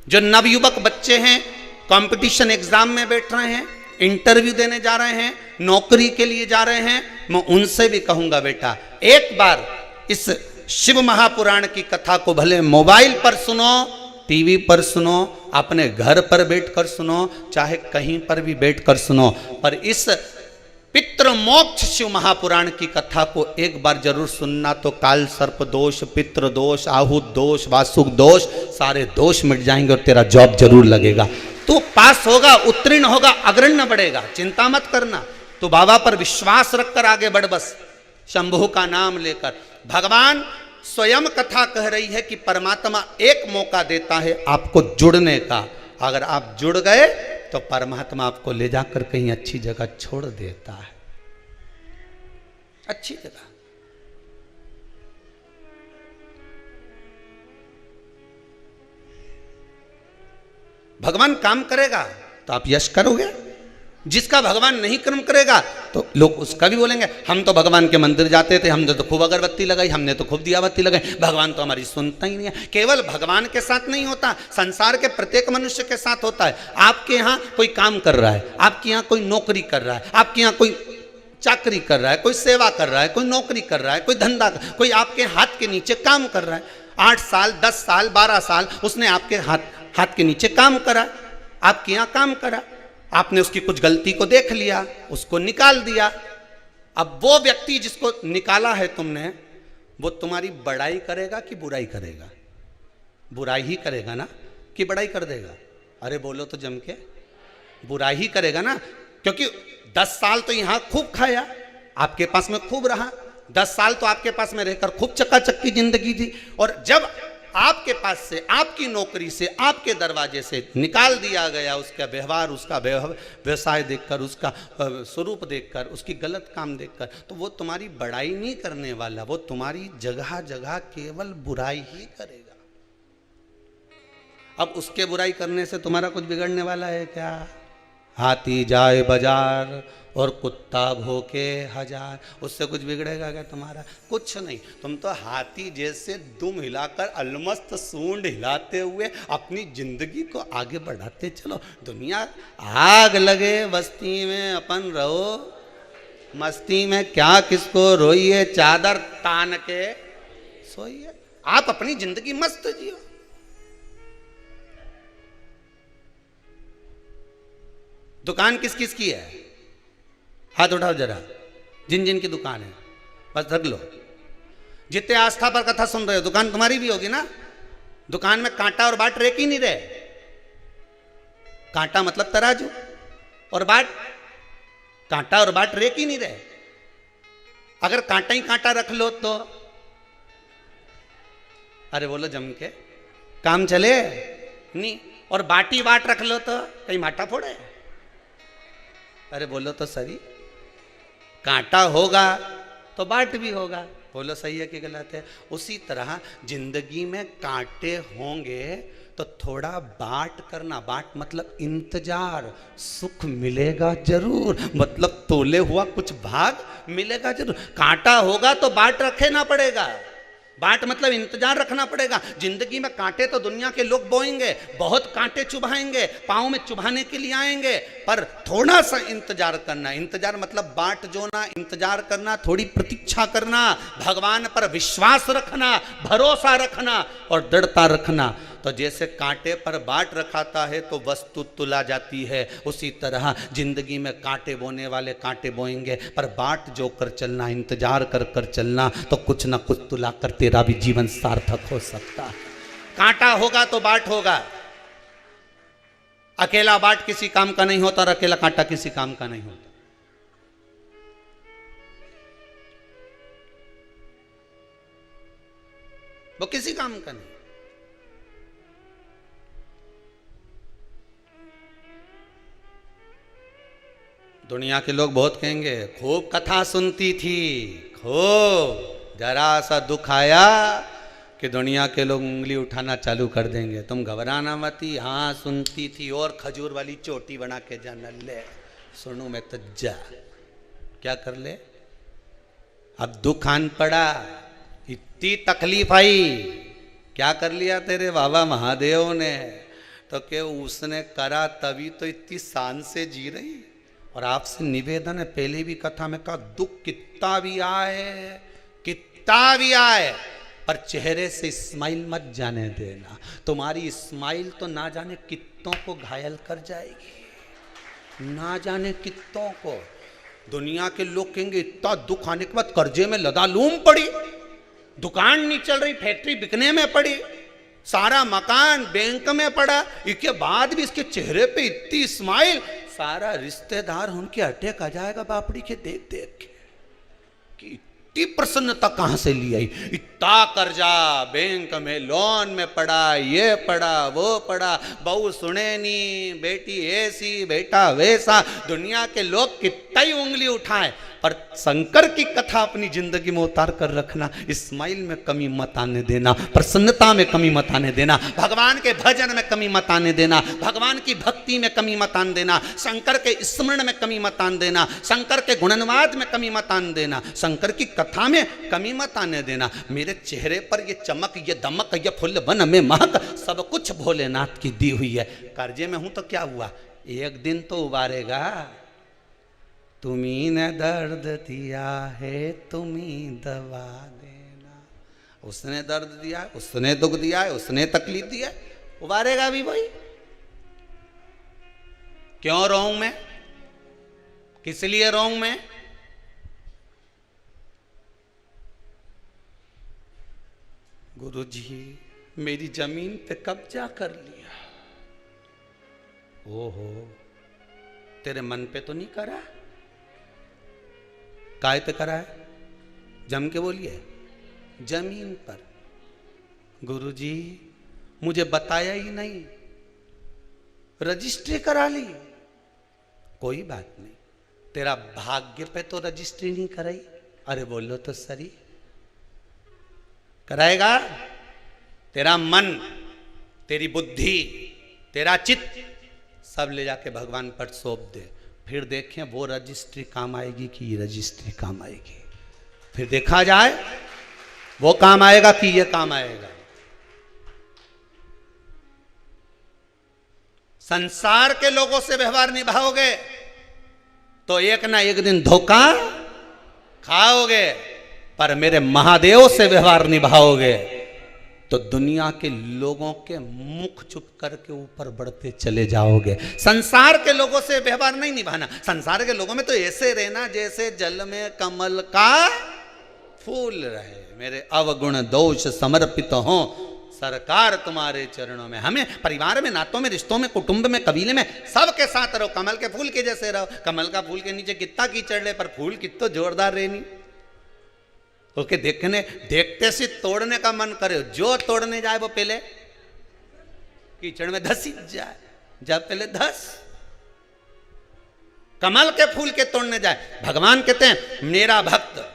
जो नवयुवक बच्चे हैं, कंपटीशन एग्जाम में बैठ रहे हैं, इंटरव्यू देने जा रहे हैं, नौकरी के लिए जा रहे हैं, मैं उनसे भी कहूंगा बेटा एक बार इस शिव महापुराण की कथा को भले मोबाइल पर सुनो, टीवी पर सुनो, अपने घर पर बैठकर सुनो, चाहे कहीं पर भी बैठकर सुनो, पर इस पितृ मोक्ष शिव महापुराण की कथा को एक बार जरूर सुनना। तो काल सर्प दोष, पितृ दोष, आहूत दोष, वासुक दोष, सारे दोष मिट जाएंगे और तेरा जॉब जरूर लगेगा। तू पास होगा, उत्तीर्ण होगा, अग्रण्य बढ़ेगा, चिंता मत करना। तो बाबा पर विश्वास रखकर आगे बढ़, बस शंभू का नाम लेकर। भगवान स्वयं कथा कह रही है कि परमात्मा एक मौका देता है आपको जुड़ने का। अगर आप जुड़ गए तो परमात्मा आपको ले जाकर कहीं अच्छी जगह छोड़ देता है, अच्छी जगह। भगवान काम करेगा तो आप यश करोगे, जिसका भगवान नहीं कर्म करेगा तो लोग उसका भी बोलेंगे, हम तो भगवान के मंदिर जाते थे, हमने तो खूब अगरबत्ती लगाई, हमने तो खूब दियाबत्ती लगाई, भगवान तो हमारी सुनता ही नहीं है। केवल भगवान के साथ नहीं होता, संसार के प्रत्येक मनुष्य के साथ होता है। आपके यहाँ कोई काम कर रहा है, आपके यहाँ कोई नौकरी कर रहा है, आपके यहाँ कोई चाकरी कर रहा है, कोई सेवा कर रहा है, कोई नौकरी कर रहा है, कोई धंधा, कोई आपके हाथ के नीचे काम कर रहा है। 8 साल 10 साल 12 साल उसने आपके हाथ के नीचे काम करा, आपके यहाँ काम करा, आपने उसकी कुछ गलती को देख लिया, उसको निकाल दिया। अब वो व्यक्ति जिसको निकाला है तुमने, वो तुम्हारी बड़ाई करेगा कि बुराई करेगा? बुराई ही करेगा ना, कि बड़ाई कर देगा? अरे बोलो तो जम के, बुराई ही करेगा ना, क्योंकि 10 साल तो यहां खूब खाया, आपके पास में खूब रहा, 10 साल तो आपके पास में रहकर खूब चकाचक की जिंदगी थी, और जब आपके पास से, आपकी नौकरी से, आपके दरवाजे से निकाल दिया गया, उसका व्यवहार, उसका व्यवसाय देखकर, उसका स्वरूप देखकर, उसकी गलत काम देखकर, तो वो तुम्हारी बड़ाई नहीं करने वाला, वो तुम्हारी जगह जगह केवल बुराई ही करेगा। अब उसके बुराई करने से तुम्हारा कुछ बिगड़ने वाला है क्या? हाथी जाए बाजार और कुत्ता भोके 1000, उससे कुछ बिगड़ेगा क्या तुम्हारा? कुछ नहीं। तुम तो हाथी जैसे दुम हिलाकर, अलमस्त सूंड हिलाते हुए अपनी जिंदगी को आगे बढ़ाते चलो। दुनिया आग लगे बस्ती में, अपन रहो मस्ती में, क्या किसको रोइए, चादर तान के सोइए। आप अपनी जिंदगी मस्त जियो। दुकान किस किस की है? हाथ उठाओ जरा, जिन जिन की दुकान है, बस रख लो। जितने आस्था पर कथा सुन रहे हो, दुकान तुम्हारी भी होगी ना। दुकान में कांटा और बाट रेक ही नहीं रहे। कांटा मतलब तराजू, और बाट, कांटा और बाट रेक ही नहीं रहे। अगर कांटा ही कांटा रख लो तो, अरे बोलो जम के, काम चले नहीं। और बाटी बाट रख लो तो कहीं माठा फोड़े? अरे बोलो तो सही। कांटा होगा तो बाट भी होगा, बोलो सही है कि गलत है? उसी तरह जिंदगी में कांटे होंगे तो थोड़ा बाट करना। बाट मतलब इंतजार, सुख मिलेगा जरूर, मतलब तोले हुआ कुछ भाग मिलेगा जरूर। कांटा होगा तो बाट रखे ना पड़ेगा, बाट मतलब इंतजार रखना पड़ेगा। जिंदगी में कांटे तो दुनिया के लोग बोएंगे, बहुत कांटे चुभाएंगे, पाँव में चुभाने के लिए आएंगे, पर थोड़ा सा इंतजार करना। इंतजार मतलब बाट जोना, इंतजार करना, थोड़ी प्रतीक्षा करना, भगवान पर विश्वास रखना, भरोसा रखना और दृढ़ता रखना। तो जैसे कांटे पर बाट रखाता है तो वस्तु तुला जाती है, उसी तरह जिंदगी में कांटे बोने वाले कांटे बोएंगे, पर बाट जो कर चलना, इंतजार कर कर चलना, तो कुछ ना कुछ तुला कर तेरा भी जीवन सार्थक हो सकता है। कांटा होगा तो बाट होगा। अकेला बाट किसी काम का नहीं होता और अकेला कांटा किसी काम का नहीं होता। वो किसी काम का नहीं। दुनिया के लोग बहुत कहेंगे, खूब कथा सुनती थी, खूब, जरा सा दुख आया कि दुनिया के लोग उंगली उठाना चालू कर देंगे। तुम घबराना मती, हाँ सुनती थी, और खजूर वाली चोटी बना के जाना, ले सुनू मैं तो जा, क्या कर ले? अब दुख आन पड़ा, इतनी तकलीफ आई, क्या कर लिया तेरे बाबा महादेव ने? तो क्या उसने करा तभी तो इतनी शान से जी रही। और आपसे निवेदन है, पहले भी कथा में कहा, दुख कितना भी आए, कितना भी आए, पर चेहरे से स्माइल मत जाने देना। तुम्हारी स्माइल तो ना जाने कितनों को घायल कर जाएगी, ना जाने कितनों को। दुनिया के लोग कहेंगे, इतना दुख आने के बाद कर्जे में लदालूम पड़ी, दुकान नहीं चल रही, फैक्ट्री बिकने में पड़ी, सारा मकान बैंक में पड़ा, इसके बाद भी इसके चेहरे पे इतनी स्माइल, सारा रिश्तेदार उनके अटैक आ जाएगा बापड़ी के देख देख के कि इतनी प्रसन्नता कहां से ली आई? इतना कर्जा बैंक में लोन में पड़ा, ये पड़ा वो पड़ा, बहू सुने नहीं, बेटी ऐसी बेटा वैसा, दुनिया के लोग कितना ही उंगली उठाए, पर शंकर की कथा अपनी जिंदगी में उतार कर रखना। स्माइल में कमी मत आने देना, प्रसन्नता में कमी मत आने देना, भगवान के भजन में कमी मत आने देना, भगवान की भक्ति में कमी मत आने देना, शंकर के स्मरण में कमी मत आने देना, शंकर के गुणनवाद में कमी मत आने देना, शंकर की कथा में कमी मत आने देना। मेरे चेहरे पर ये चमक, ये दमक, ये फुल वन में महक, सब कुछ भोलेनाथ की दी हुई है। कर्जे में हूं तो क्या हुआ, एक दिन तो उबारेगा। तुम्ही ने दर्द दिया है, तुम्ही दवा देना। उसने दर्द दिया है, उसने दुख दिया है, उसने तकलीफ दिया है, उबारेगा भी वही। क्यों रोऊं मैं, किस लिए रोऊं मैं? गुरुजी मेरी जमीन पे कब्जा कर लिया। ओहो, तेरे मन पे तो नहीं करा, काय पे करा है? जम के बोलिए, जमीन पर। गुरुजी मुझे बताया ही नहीं, रजिस्ट्री करा ली। कोई बात नहीं, तेरा भाग्य पे तो रजिस्ट्री नहीं कराई। अरे बोलो तो सही, कराएगा? तेरा मन, तेरी बुद्धि, तेरा चित्त सब ले जाके भगवान पर सौंप दे, फिर देखें वो रजिस्ट्री काम आएगी कि ये रजिस्ट्री काम आएगी। फिर देखा जाए वो काम आएगा कि ये काम आएगा। संसार के लोगों से व्यवहार निभाओगे तो एक ना एक दिन धोखा खाओगे, पर मेरे महादेव से व्यवहार निभाओगे तो दुनिया के लोगों के मुख चुप करके ऊपर बढ़ते चले जाओगे। संसार के लोगों से व्यवहार नहीं निभाना। संसार के लोगों में तो ऐसे रहना जैसे जल में कमल का फूल रहे। मेरे अवगुण दोष समर्पित हो सरकार तुम्हारे चरणों में। हमें परिवार में, नातों में, रिश्तों में, कुटुंब में, कबीले में सबके साथ रहो, कमल के फूल के जैसे रहो। कमल का फूल के नीचे कितना कीचड़ ले, पर फूल कितना जोरदार रहनी। ओके, देखते से तोड़ने का मन करे, जो तोड़ने जाए वो पहले कीचड़ में धस जाए, जब पहले धस। कमल के फूल के तोड़ने जाए। भगवान कहते हैं मेरा भक्त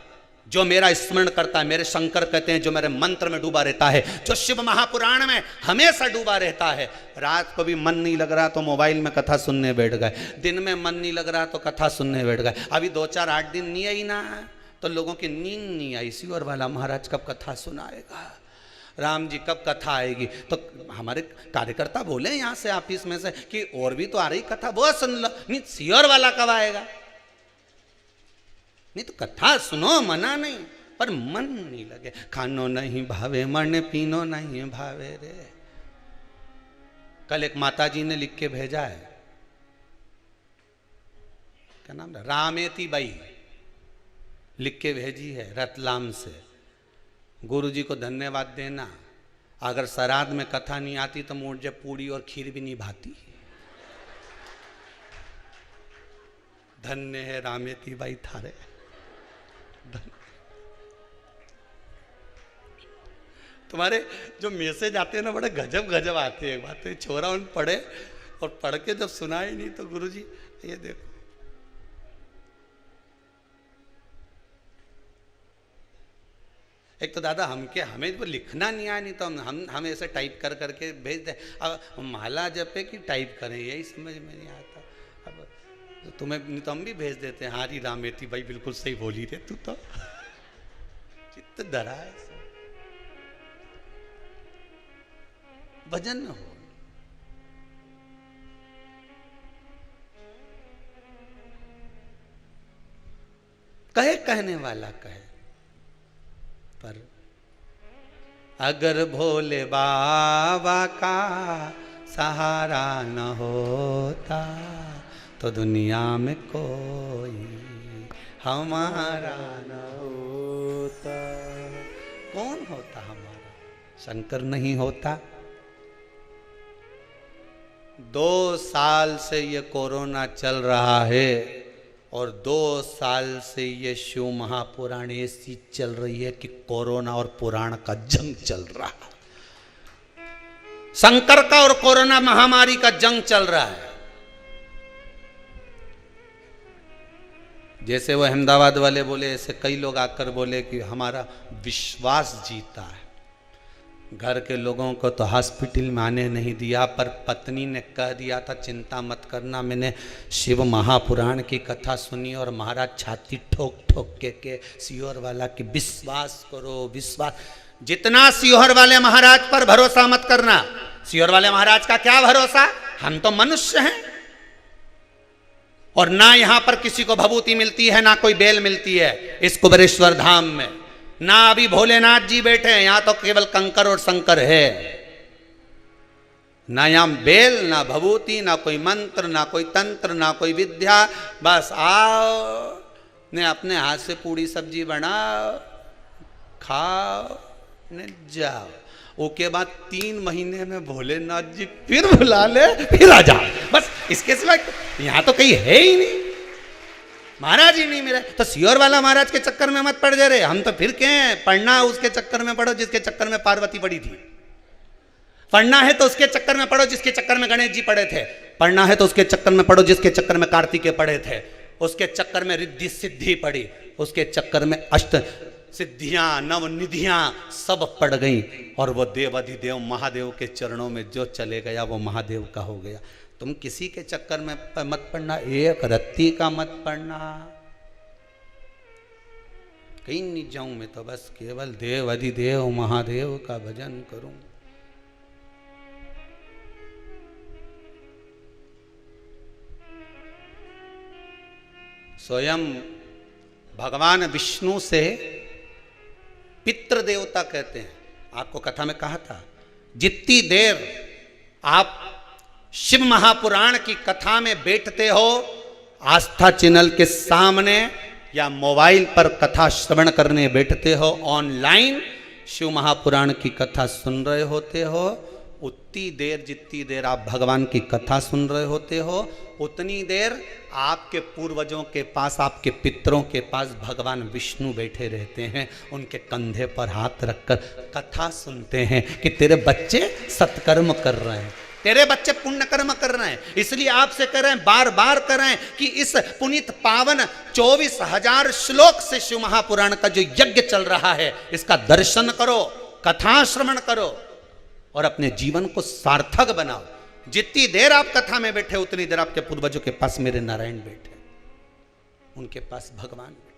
जो मेरा स्मरण करता है, मेरे शंकर कहते हैं जो मेरे मंत्र में डूबा रहता है, जो शिव महापुराण में हमेशा डूबा रहता है। रात को भी मन नहीं लग रहा तो मोबाइल में कथा सुनने बैठ गए, दिन में मन नहीं लग रहा तो कथा सुनने बैठ गए। अभी 2-4-8 दिन नहीं आई ना तो लोगों की नींद नहीं आई। सियोर वाला महाराज कब कथा सुनाएगा, राम जी कब कथा आएगी। तो हमारे कार्यकर्ता बोले यहाँ से ऑफिस में से कि और भी तो आ रही कथा, वो सुन लो। नहीं, सियोर वाला कब आएगा? नहीं तो कथा सुनो, मना नहीं, पर मन नहीं लगे। खानो नहीं भावे, मन पीनो नहीं भावे रे। कल एक माता जी ने लिख के भेजा है, क्या नाम है, रामेती बाई लिख के भेजी है रतलाम से। गुरु जी को धन्यवाद देना, अगर श्राद्ध में कथा नहीं आती तो मुझे पूड़ी और खीर भी नहीं भाती। धन्य है रामेती बाई थारे। तुम्हारे जो मैसेज आते हैं ना बड़े गजब गजब आते हैं। एक बात तो छोरा उन पढ़े और पढ़ के जब सुना ही नहीं तो गुरु जी ये देखो, एक तो दादा हमें तो लिखना नहीं आया, नहीं तो हम ऐसे टाइप कर करके भेज दे। अब माला जपे कि टाइप करें यही समझ में नहीं आता। अब तुम्हें नहीं तो हम भी भेज देते हैं। हारी रामेती भाई बिल्कुल सही बोली रे तू तो, चित्त धरा है। भजन हो, कहे कहने वाला कहे, पर अगर भोले बाबा का सहारा न होता तो दुनिया में कोई हमारा न होता। कौन होता हमारा? शंकर नहीं होता। 2 साल से ये कोरोना चल रहा है और 2 साल से ये शिव महापुराण ऐसी चल रही है कि कोरोना और पुराण का जंग चल रहा है। शंकर का और कोरोना महामारी का जंग चल रहा है। जैसे वो अहमदाबाद वाले बोले, ऐसे कई लोग आकर बोले कि हमारा विश्वास जीता है। घर के लोगों को तो हॉस्पिटल में आने नहीं दिया, पर पत्नी ने कह दिया था चिंता मत करना, मैंने शिव महापुराण की कथा सुनी और महाराज छाती ठोक ठोक के सियोर वाला कि विश्वास करो विश्वास। जितना सियोर वाले महाराज पर भरोसा मत करना। सियोर वाले महाराज का क्या भरोसा, हम तो मनुष्य हैं और ना यहां पर किसी को भभूति मिलती है ना कोई बेल मिलती है इस कुबेरेश्वर धाम में। ना अभी भोलेनाथ जी बैठे हैं, यहां तो केवल कंकर और शंकर है। ना यहां बेल ना भभूति ना कोई मंत्र ना कोई तंत्र ना कोई विद्या। बस आओ ने अपने हाथ से पूड़ी सब्जी बनाओ खाओ ने जाओ। उसके बाद 3 महीने में भोलेनाथ जी फिर बुला ले फिर आ जाओ। बस इसके सिवा यहां तो कहीं है ही नहीं, महाराज ही नहीं मिले। तो सियोर वाला महाराज के चक्कर में मत पड़ जा रहे। हम तो फिर क्या हैं, पढ़ना उसके चक्कर में पढ़ो जिसके चक्कर में पार्वती पड़ी थी। पढ़ना है तो उसके चक्कर में पढ़ो जिसके चक्कर में गणेश जी पढ़े थे। पढ़ना है तो उसके चक्कर में पढ़ो जिसके चक्कर में कार्तिकेय पढ़े थे। उसके चक्कर में रिद्धि सिद्धि पड़ी, उसके चक्कर में अष्ट सिद्धियां नव निधियां सब पड़ गई। और वो देवाधिदेव महादेव के चरणों में जो चले गया वो महादेव का हो गया। तुम किसी के चक्कर में मत पड़ना, एक रत्ती का मत पड़ना। कहीं नहीं जाऊं मैं तो बस केवल देव अधिदेव महादेव का भजन करूं। स्वयं भगवान विष्णु से पितृ देवता कहते हैं। आपको कथा में कहा था, जितनी देर आप शिव महापुराण की कथा में बैठते हो आस्था चैनल के सामने या मोबाइल पर कथा श्रवण करने बैठते हो, ऑनलाइन शिव महापुराण की कथा सुन रहे होते हो, उतनी देर जितनी देर आप भगवान की कथा सुन रहे होते हो उतनी देर आपके पूर्वजों के पास आपके पितरों के पास भगवान विष्णु बैठे रहते हैं। उनके कंधे पर हाथ रखकर कथा सुनते हैं कि तेरे बच्चे सत्कर्म कर रहे हैं, तेरे बच्चे पुण्य कर्म कर रहे हैं। इसलिए आपसे कह रहे हैं, बार बार कर रहे हैं कि इस पुनीत पावन 24,000 श्लोक से शिव महापुराण का जो यज्ञ चल रहा है इसका दर्शन करो, कथा श्रवण करो और अपने जीवन को सार्थक बनाओ। जितनी देर आप कथा में बैठे उतनी देर आपके पूर्वजों के पास मेरे नारायण बैठे, उनके पास भगवान बैठे।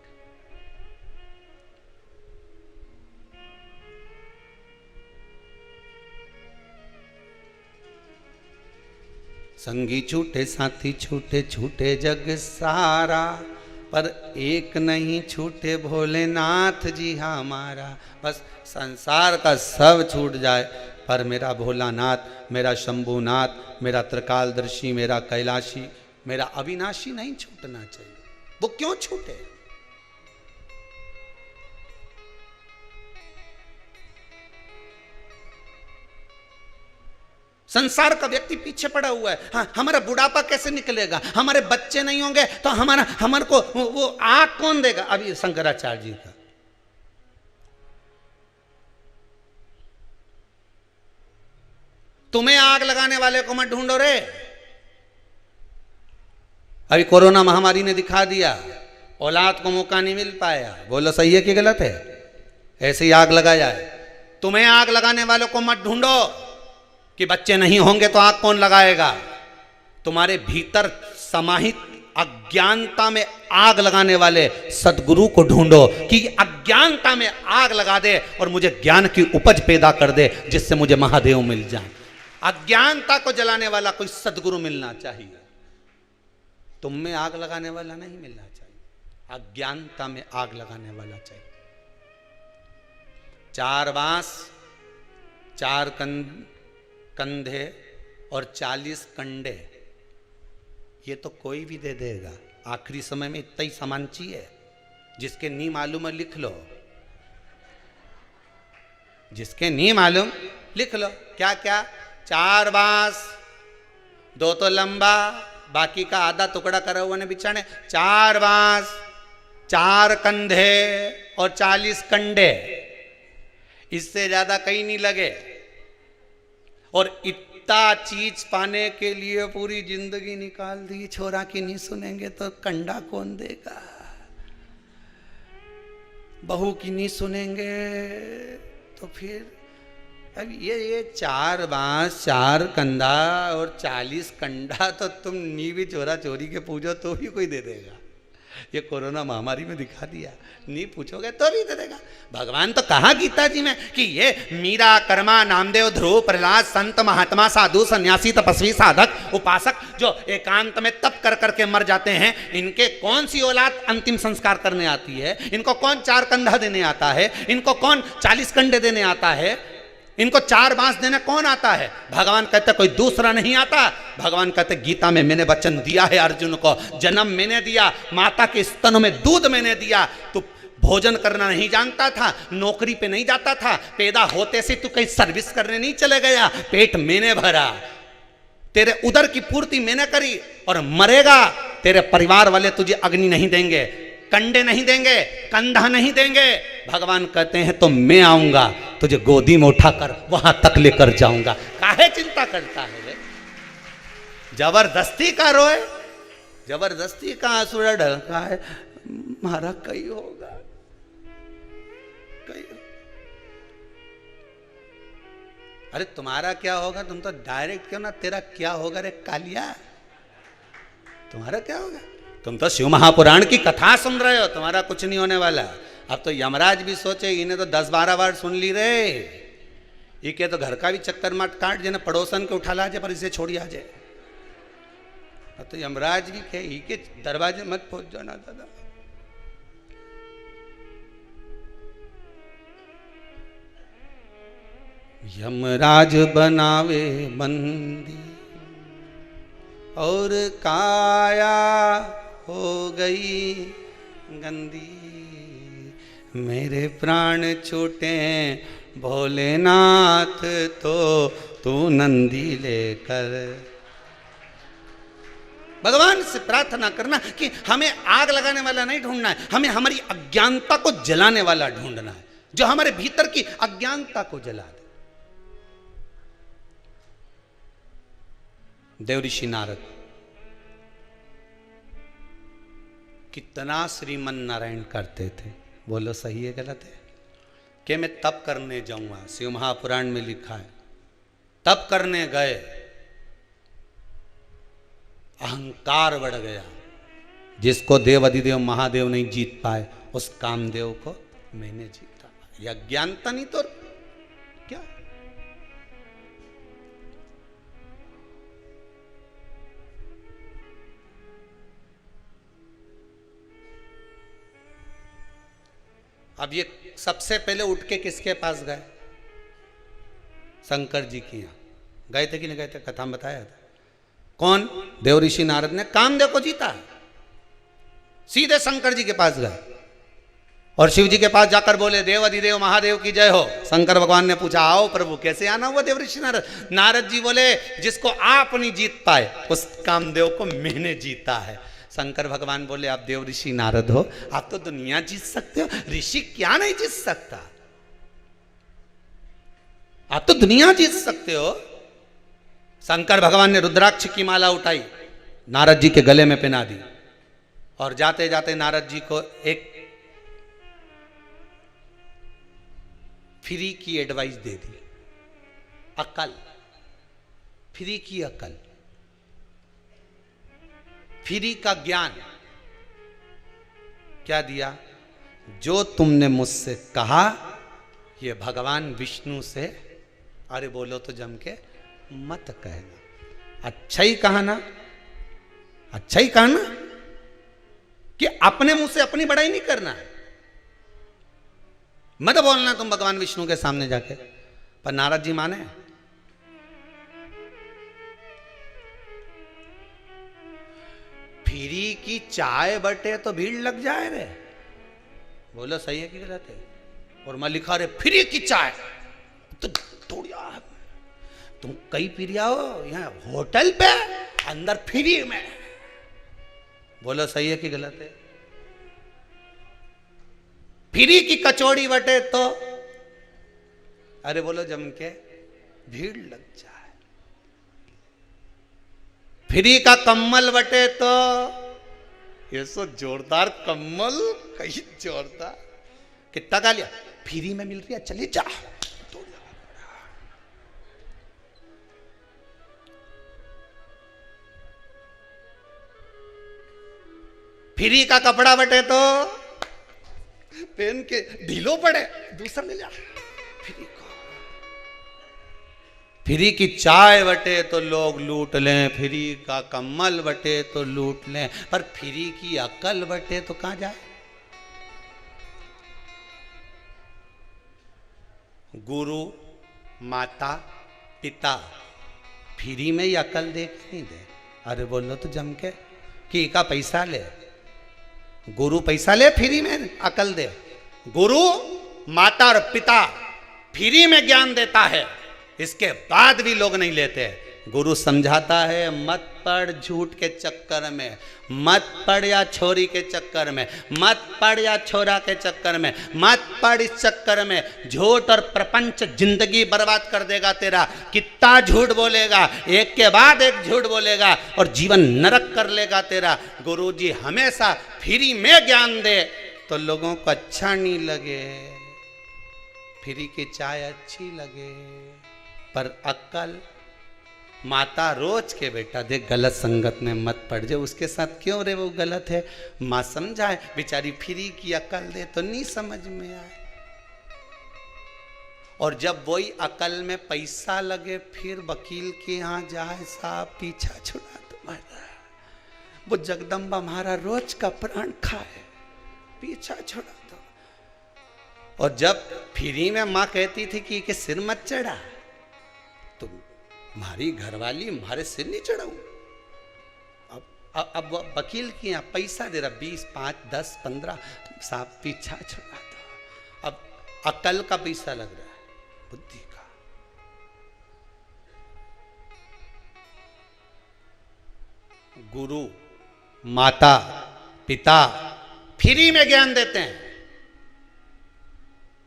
संगी छूटे साथी छूटे छूटे जग सारा, पर एक नहीं छूटे भोलेनाथ जी हमारा। बस संसार का सब छूट जाए पर मेरा भोलानाथ, मेरा शंभुनाथ, मेरा त्रिकालदर्शी, मेरा कैलाशी, मेरा अविनाशी नहीं छूटना चाहिए। वो क्यों छूटे? संसार का व्यक्ति पीछे पड़ा हुआ है। हाँ, हमारा बुढ़ापा कैसे निकलेगा, हमारे बच्चे नहीं होंगे तो हमारे को वो आग कौन देगा? अभी शंकराचार्य जी का तुम्हें आग लगाने वाले को मत ढूंढो रे। अभी कोरोना महामारी ने दिखा दिया, औलाद को मौका नहीं मिल पाया। बोलो सही है कि गलत है? ऐसे ही आग लगाया है। तुम्हें आग लगाने वालों को मत ढूंढो कि बच्चे नहीं होंगे तो आग कौन लगाएगा। तुम्हारे भीतर समाहित अज्ञानता में आग लगाने वाले सद्गुरु को ढूंढो कि अज्ञानता में आग लगा दे और मुझे ज्ञान की उपज पैदा कर दे जिससे मुझे महादेव मिल जाए। अज्ञानता को जलाने वाला कोई सद्गुरु मिलना चाहिए, तुम में आग लगाने वाला नहीं मिलना चाहिए, अज्ञानता में आग लगाने वाला चाहिए। 4 बांस 4 कंधे और 40 कंडे, ये तो कोई भी दे देगा। आखिरी समय में इतना ही सामान चाहिए। जिसके नहीं मालूम है लिख लो, जिसके नहीं मालूम लिख लो। क्या क्या? 4 बांस, 2 तो लंबा बाकी का आधा टुकड़ा करा हुआ ने बिछाने 4 बांस, 4 कंधे और 40 कंडे, इससे ज्यादा कहीं नहीं लगे। और इतना चीज पाने के लिए पूरी जिंदगी निकाल दी। छोरा की नहीं सुनेंगे तो कंडा कौन देगा, बहू की नहीं सुनेंगे तो फिर अब ये 4 बांस, 4 कंधा और 40 कंडा तो तुम नी भी चोरा चोरी के पूछो तो भी कोई दे देगा। ये कोरोना महामारी में दिखा दिया, नहीं पूछोगे तो भी दे देगा। भगवान तो कहा गीता जी में कि ये मीरा, कर्मा, नामदेव, ध्रुव, प्रहलाद, संत, महात्मा, साधु, सन्यासी, तपस्वी, साधक, उपासक जो एकांत में तप कर करके मर जाते हैं, इनके कौन सी औलाद अंतिम संस्कार करने आती है? इनको कौन 4 कंधा देने आता है? इनको कौन 40 कंडे देने आता है? इनको 4 बांस देने कौन आता है? भगवान कहते कोई दूसरा नहीं आता। भगवान कहते गीता में मैंने वचन दिया है अर्जुन को, जन्म मैंने दिया, माता के स्तनों में दूध मैंने दिया, तू भोजन करना नहीं जानता था, नौकरी पे नहीं जाता था, पैदा होते से तू कहीं सर्विस करने नहीं चले गया, पेट मैंने भरा, तेरे उदर की पूर्ति मैंने करी, और मरेगा तेरे परिवार वाले तुझे अग्नि नहीं देंगे, कंडे नहीं देंगे, कंधा नहीं देंगे। भगवान कहते हैं तो मैं आऊंगा, तुझे गोदी में उठाकर वहां तक लेकर जाऊंगा। काहे चिंता करता है रे? जबरदस्ती का रोए, जबरदस्ती का आंसू ढलका है, मारा कई होगा, कई। अरे तुम्हारा क्या होगा? तुम तो डायरेक्ट क्यों ना, तेरा क्या होगा रे कालिया? तुम्हारा क्या होगा? तुम तो शिव महापुराण की कथा सुन रहे हो, तुम्हारा कुछ नहीं होने वाला। अब तो यमराज भी सोचे, इन्हें तो 10-12 बार सुन ली रे, ये के तो घर का भी चक्कर मत काट, जने पड़ोसन के उठा ला जाए पर इसे छोड़ी आ जाए। अब तो यमराज भी कहे ही के दरवाजे मत पहुंच जाना दादा। यमराज बनावे बंदी और काया हो गई गंदी, मेरे प्राण छूटे भोलेनाथ तो तू नंदी लेकर। भगवान से प्रार्थना करना कि हमें आग लगाने वाला नहीं ढूंढना है, हमें हमारी अज्ञानता को जलाने वाला ढूंढना है, जो हमारे भीतर की अज्ञानता को जला दे। देवऋषि नारद कितना श्रीमन नारायण करते थे, बोलो सही है गलत है? कि मैं तप करने जाऊंगा, शिव महापुराण में लिखा है, तप करने गए, अहंकार बढ़ गया, जिसको देव अधिदेव महादेव नहीं जीत पाए उस कामदेव को मैंने जीता। यह अज्ञानता नहीं तो क्या? अब ये सबसे पहले उठ के किसके पास गए? शंकर जी के यहाँ गए थे कि नहीं गए थे? कथा में बताया था। कौन? देवऋषि नारद ने कामदेव को जीता, सीधे शंकर जी के पास गए और शिव जी के पास जाकर बोले देव अधिदेव महादेव की जय हो। शंकर भगवान ने पूछा आओ प्रभु कैसे आना हुआ देवऋषि नारद? नारद जी बोले जिसको आप नहीं जीत पाए उस कामदेव को मैंने जीता है। शंकर भगवान बोले आप देव ऋषि नारद हो, आप तो दुनिया जीत सकते हो, ऋषि क्या नहीं जीत सकता? आप तो दुनिया जीत सकते हो। शंकर भगवान ने रुद्राक्ष की माला उठाई, नारद जी के गले में पहना दी और जाते जाते नारद जी को एक फ्री की एडवाइस दे दी, अकल, फ्री की अकल, फ्री का ज्ञान। क्या दिया? जो तुमने मुझसे कहा ये भगवान विष्णु से, अरे बोलो तो जम के मत कहना, अच्छा ही कहा ना, अच्छा ही कहा ना, कि अपने मुंह से अपनी बड़ाई नहीं करना है, मत बोलना तुम भगवान विष्णु के सामने जाके। पर नारद जी माने? फ्री की चाय बटे तो भीड़ लग जाए रे, बोलो सही है कि गलत है? और मैं लिखा रे फ्री की चाय तो थोड़ी, तुम कई पी रहा हो यहाँ होटल पे, अंदर फ्री में बोलो सही है कि गलत है? फ्री की कचौड़ी बटे तो अरे बोलो जम के भीड़ लग जाए। फ्री का कम्मल बटे तो ये सो जोरदार कम्मल, कहीं जोरदार। कितना का लिया? फ्री में मिल रही है, चले जा। फ्री का कपड़ा बटे तो पहन के ढीलो पड़े, दूसरा ले जा। फ्री को फ्री की चाय बटे तो लोग लूट लें, फ्री का कम्मल बटे तो लूट लें, पर फ्री की अकल बटे तो कहां जाए? गुरु माता पिता फ्री में ही अकल दे के नहीं दे। अरे बोलो तो जम के कि का पैसा ले, गुरु पैसा ले फ्री में अकल दे। गुरु माता और पिता फ्री में ज्ञान देता है, इसके बाद भी लोग नहीं लेते। गुरु समझाता है मत पड़ झूठ के चक्कर में, मत पड़ या छोरी के चक्कर में, मत पड़ या छोरा के चक्कर में, मत पड़ इस चक्कर में। झूठ और प्रपंच जिंदगी बर्बाद कर देगा तेरा। कितना झूठ बोलेगा, एक के बाद एक झूठ बोलेगा और जीवन नरक कर लेगा तेरा। गुरुजी हमेशा फ्री में ज्ञान दे तो लोगों को अच्छा नहीं लगे, फ्री की चाय अच्छी लगे, पर अक्ल माता रोज के बेटा देख गलत संगत में मत पड़ जाए। उसके साथ क्यों रे, वो गलत है। माँ समझाए, बेचारी फ्री की अकल दे तो नहीं समझ में आए। और जब वही अकल में पैसा लगे फिर वकील के यहाँ जाए, साहब पीछा छुड़ा तुम्हारा, वो जगदम्बा हमारा रोज का प्राण खाए, पीछा छुड़ा दो। और जब फ्री में माँ कहती थी कि सिर मत चढ़ा, तो हमारी घरवाली हमारे सिर नहीं चढ़ाऊं। अब वकील के यहाँ पैसा दे रहा 20, 5, 10, 15, साहब पीछा छुड़ा दो। अब अकल का पैसा लग रहा है, बुद्धि का। गुरु माता पिता फ्री में ज्ञान देते हैं,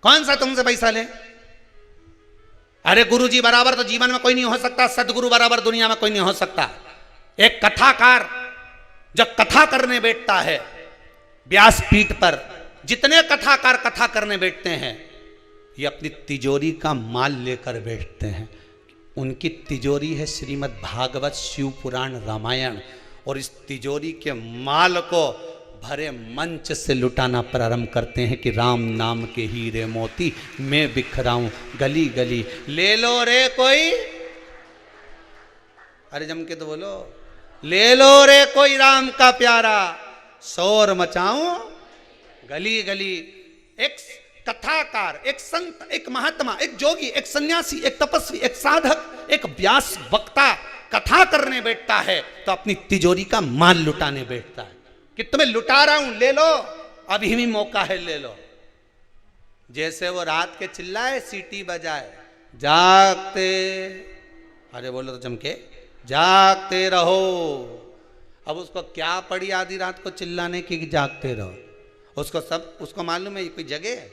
कौन सा तुमसे पैसा ले? अरे गुरुजी बराबर तो जीवन में कोई नहीं हो सकता, सदगुरु बराबर दुनिया में कोई नहीं हो सकता। एक कथाकार जब कथा करने बैठता है व्यासपीठ पर, जितने कथाकार कथा करने बैठते हैं ये अपनी तिजोरी का माल लेकर बैठते हैं। उनकी तिजोरी है श्रीमद् भागवत, शिव पुराण, रामायण, और इस तिजोरी के माल को भरे मंच से लुटाना प्रारंभ करते हैं कि राम नाम के हीरे मोती मैं बिखराऊं गली गली, ले लो रे कोई। अरे जम के तो बोलो, ले लो रे कोई राम का प्यारा, शोर मचाऊं गली गली। एक कथाकार, एक संत, एक महात्मा, एक जोगी, एक सन्यासी, एक तपस्वी, एक साधक, एक व्यास वक्ता कथा करने बैठता है तो अपनी तिजोरी का माल लुटाने बैठता है कि तुम्हें लुटा रहा हूं, ले लो, अभी भी मौका है, ले लो। जैसे वो रात के चिल्लाए, सीटी बजाए, जागते, अरे बोलो तो चमके, जागते रहो। अब उसको क्या पड़ी आधी रात को चिल्लाने की कि जागते रहो? उसको मालूम है ये कोई जगह है,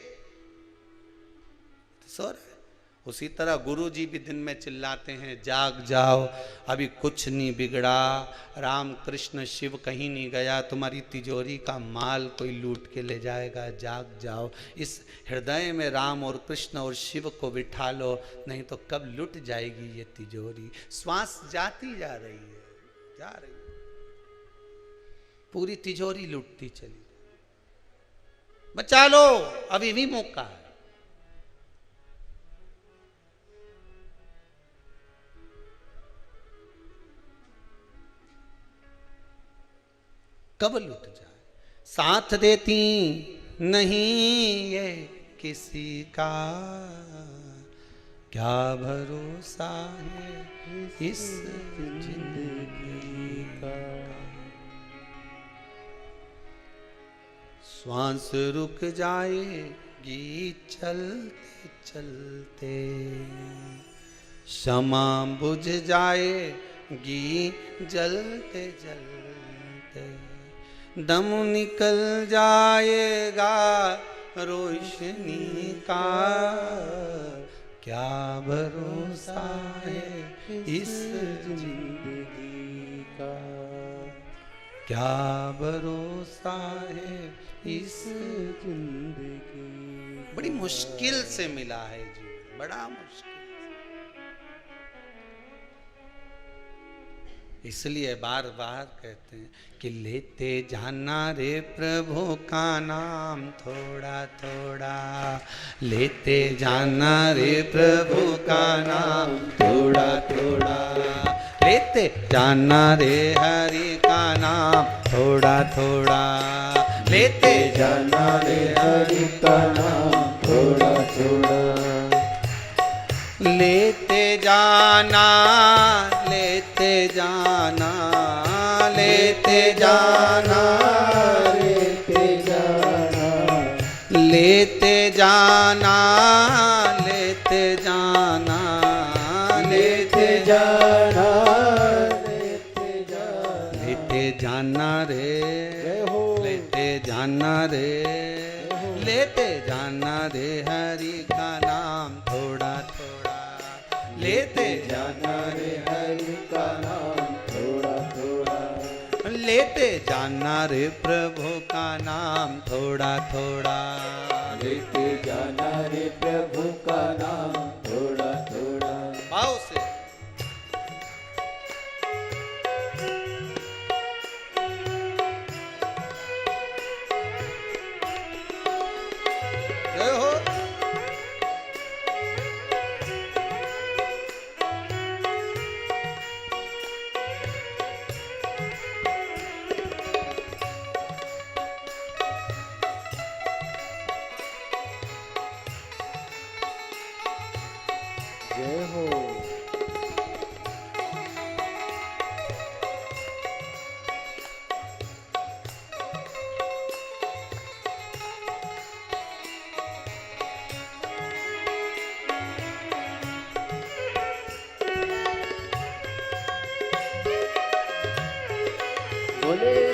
सो रहा है। उसी तरह गुरु जी भी दिन में चिल्लाते हैं, जाग जाओ, अभी कुछ नहीं बिगड़ा, राम कृष्ण शिव कहीं नहीं गया, तुम्हारी तिजोरी का माल कोई लूट के ले जाएगा, जाग जाओ। इस हृदय में राम और कृष्ण और शिव को बिठा लो, नहीं तो कब लुट जाएगी ये तिजोरी। श्वास जाती जा रही है, जा रही है, पूरी तिजोरी लुटती चली। बचा लो, अभी भी मौका है। कब लुट जाए, साथ देती नहीं ये किसी का, क्या भरोसा है इस जिंदगी का। श्वास रुक जाएगी चलते चलते, क्षमा बुझ जाएगी जलते जलते, दम निकल जाएगा रोशनी का, क्या भरोसा है इस जिंदगी का, क्या भरोसा है इस जिंदगी। बड़ी मुश्किल से मिला है जी, बड़ा मुश्किल। इसलिए बार बार कहते हैं कि लेते जाना रे प्रभु का नाम थोड़ा थोड़ा, लेते जाना रे प्रभु का नाम थोड़ा थोड़ा, लेते जाना रे हरि का नाम थोड़ा थोड़ा, लेते जाना रे हरि का नाम थोड़ा थोड़ा, लेते जाना, लेते जाना, लेते जाना, लेते जाना, लेते जाना, लेते जाना, लेते जाना, लेते जाना, लेते जाना रे, लेते जाना रे, लेते जाना रे हरि का नाम थोड़ा थोड़ा, लेते जाना रे हरि का नाम थोड़ा थोड़ा, लेते जाना रे प्रभु का नाम थोड़ा थोड़ा, लेते जाना रे प्रभु का नाम थोड़ा थोड़ा। भाव से जय हो। जय हो। बोले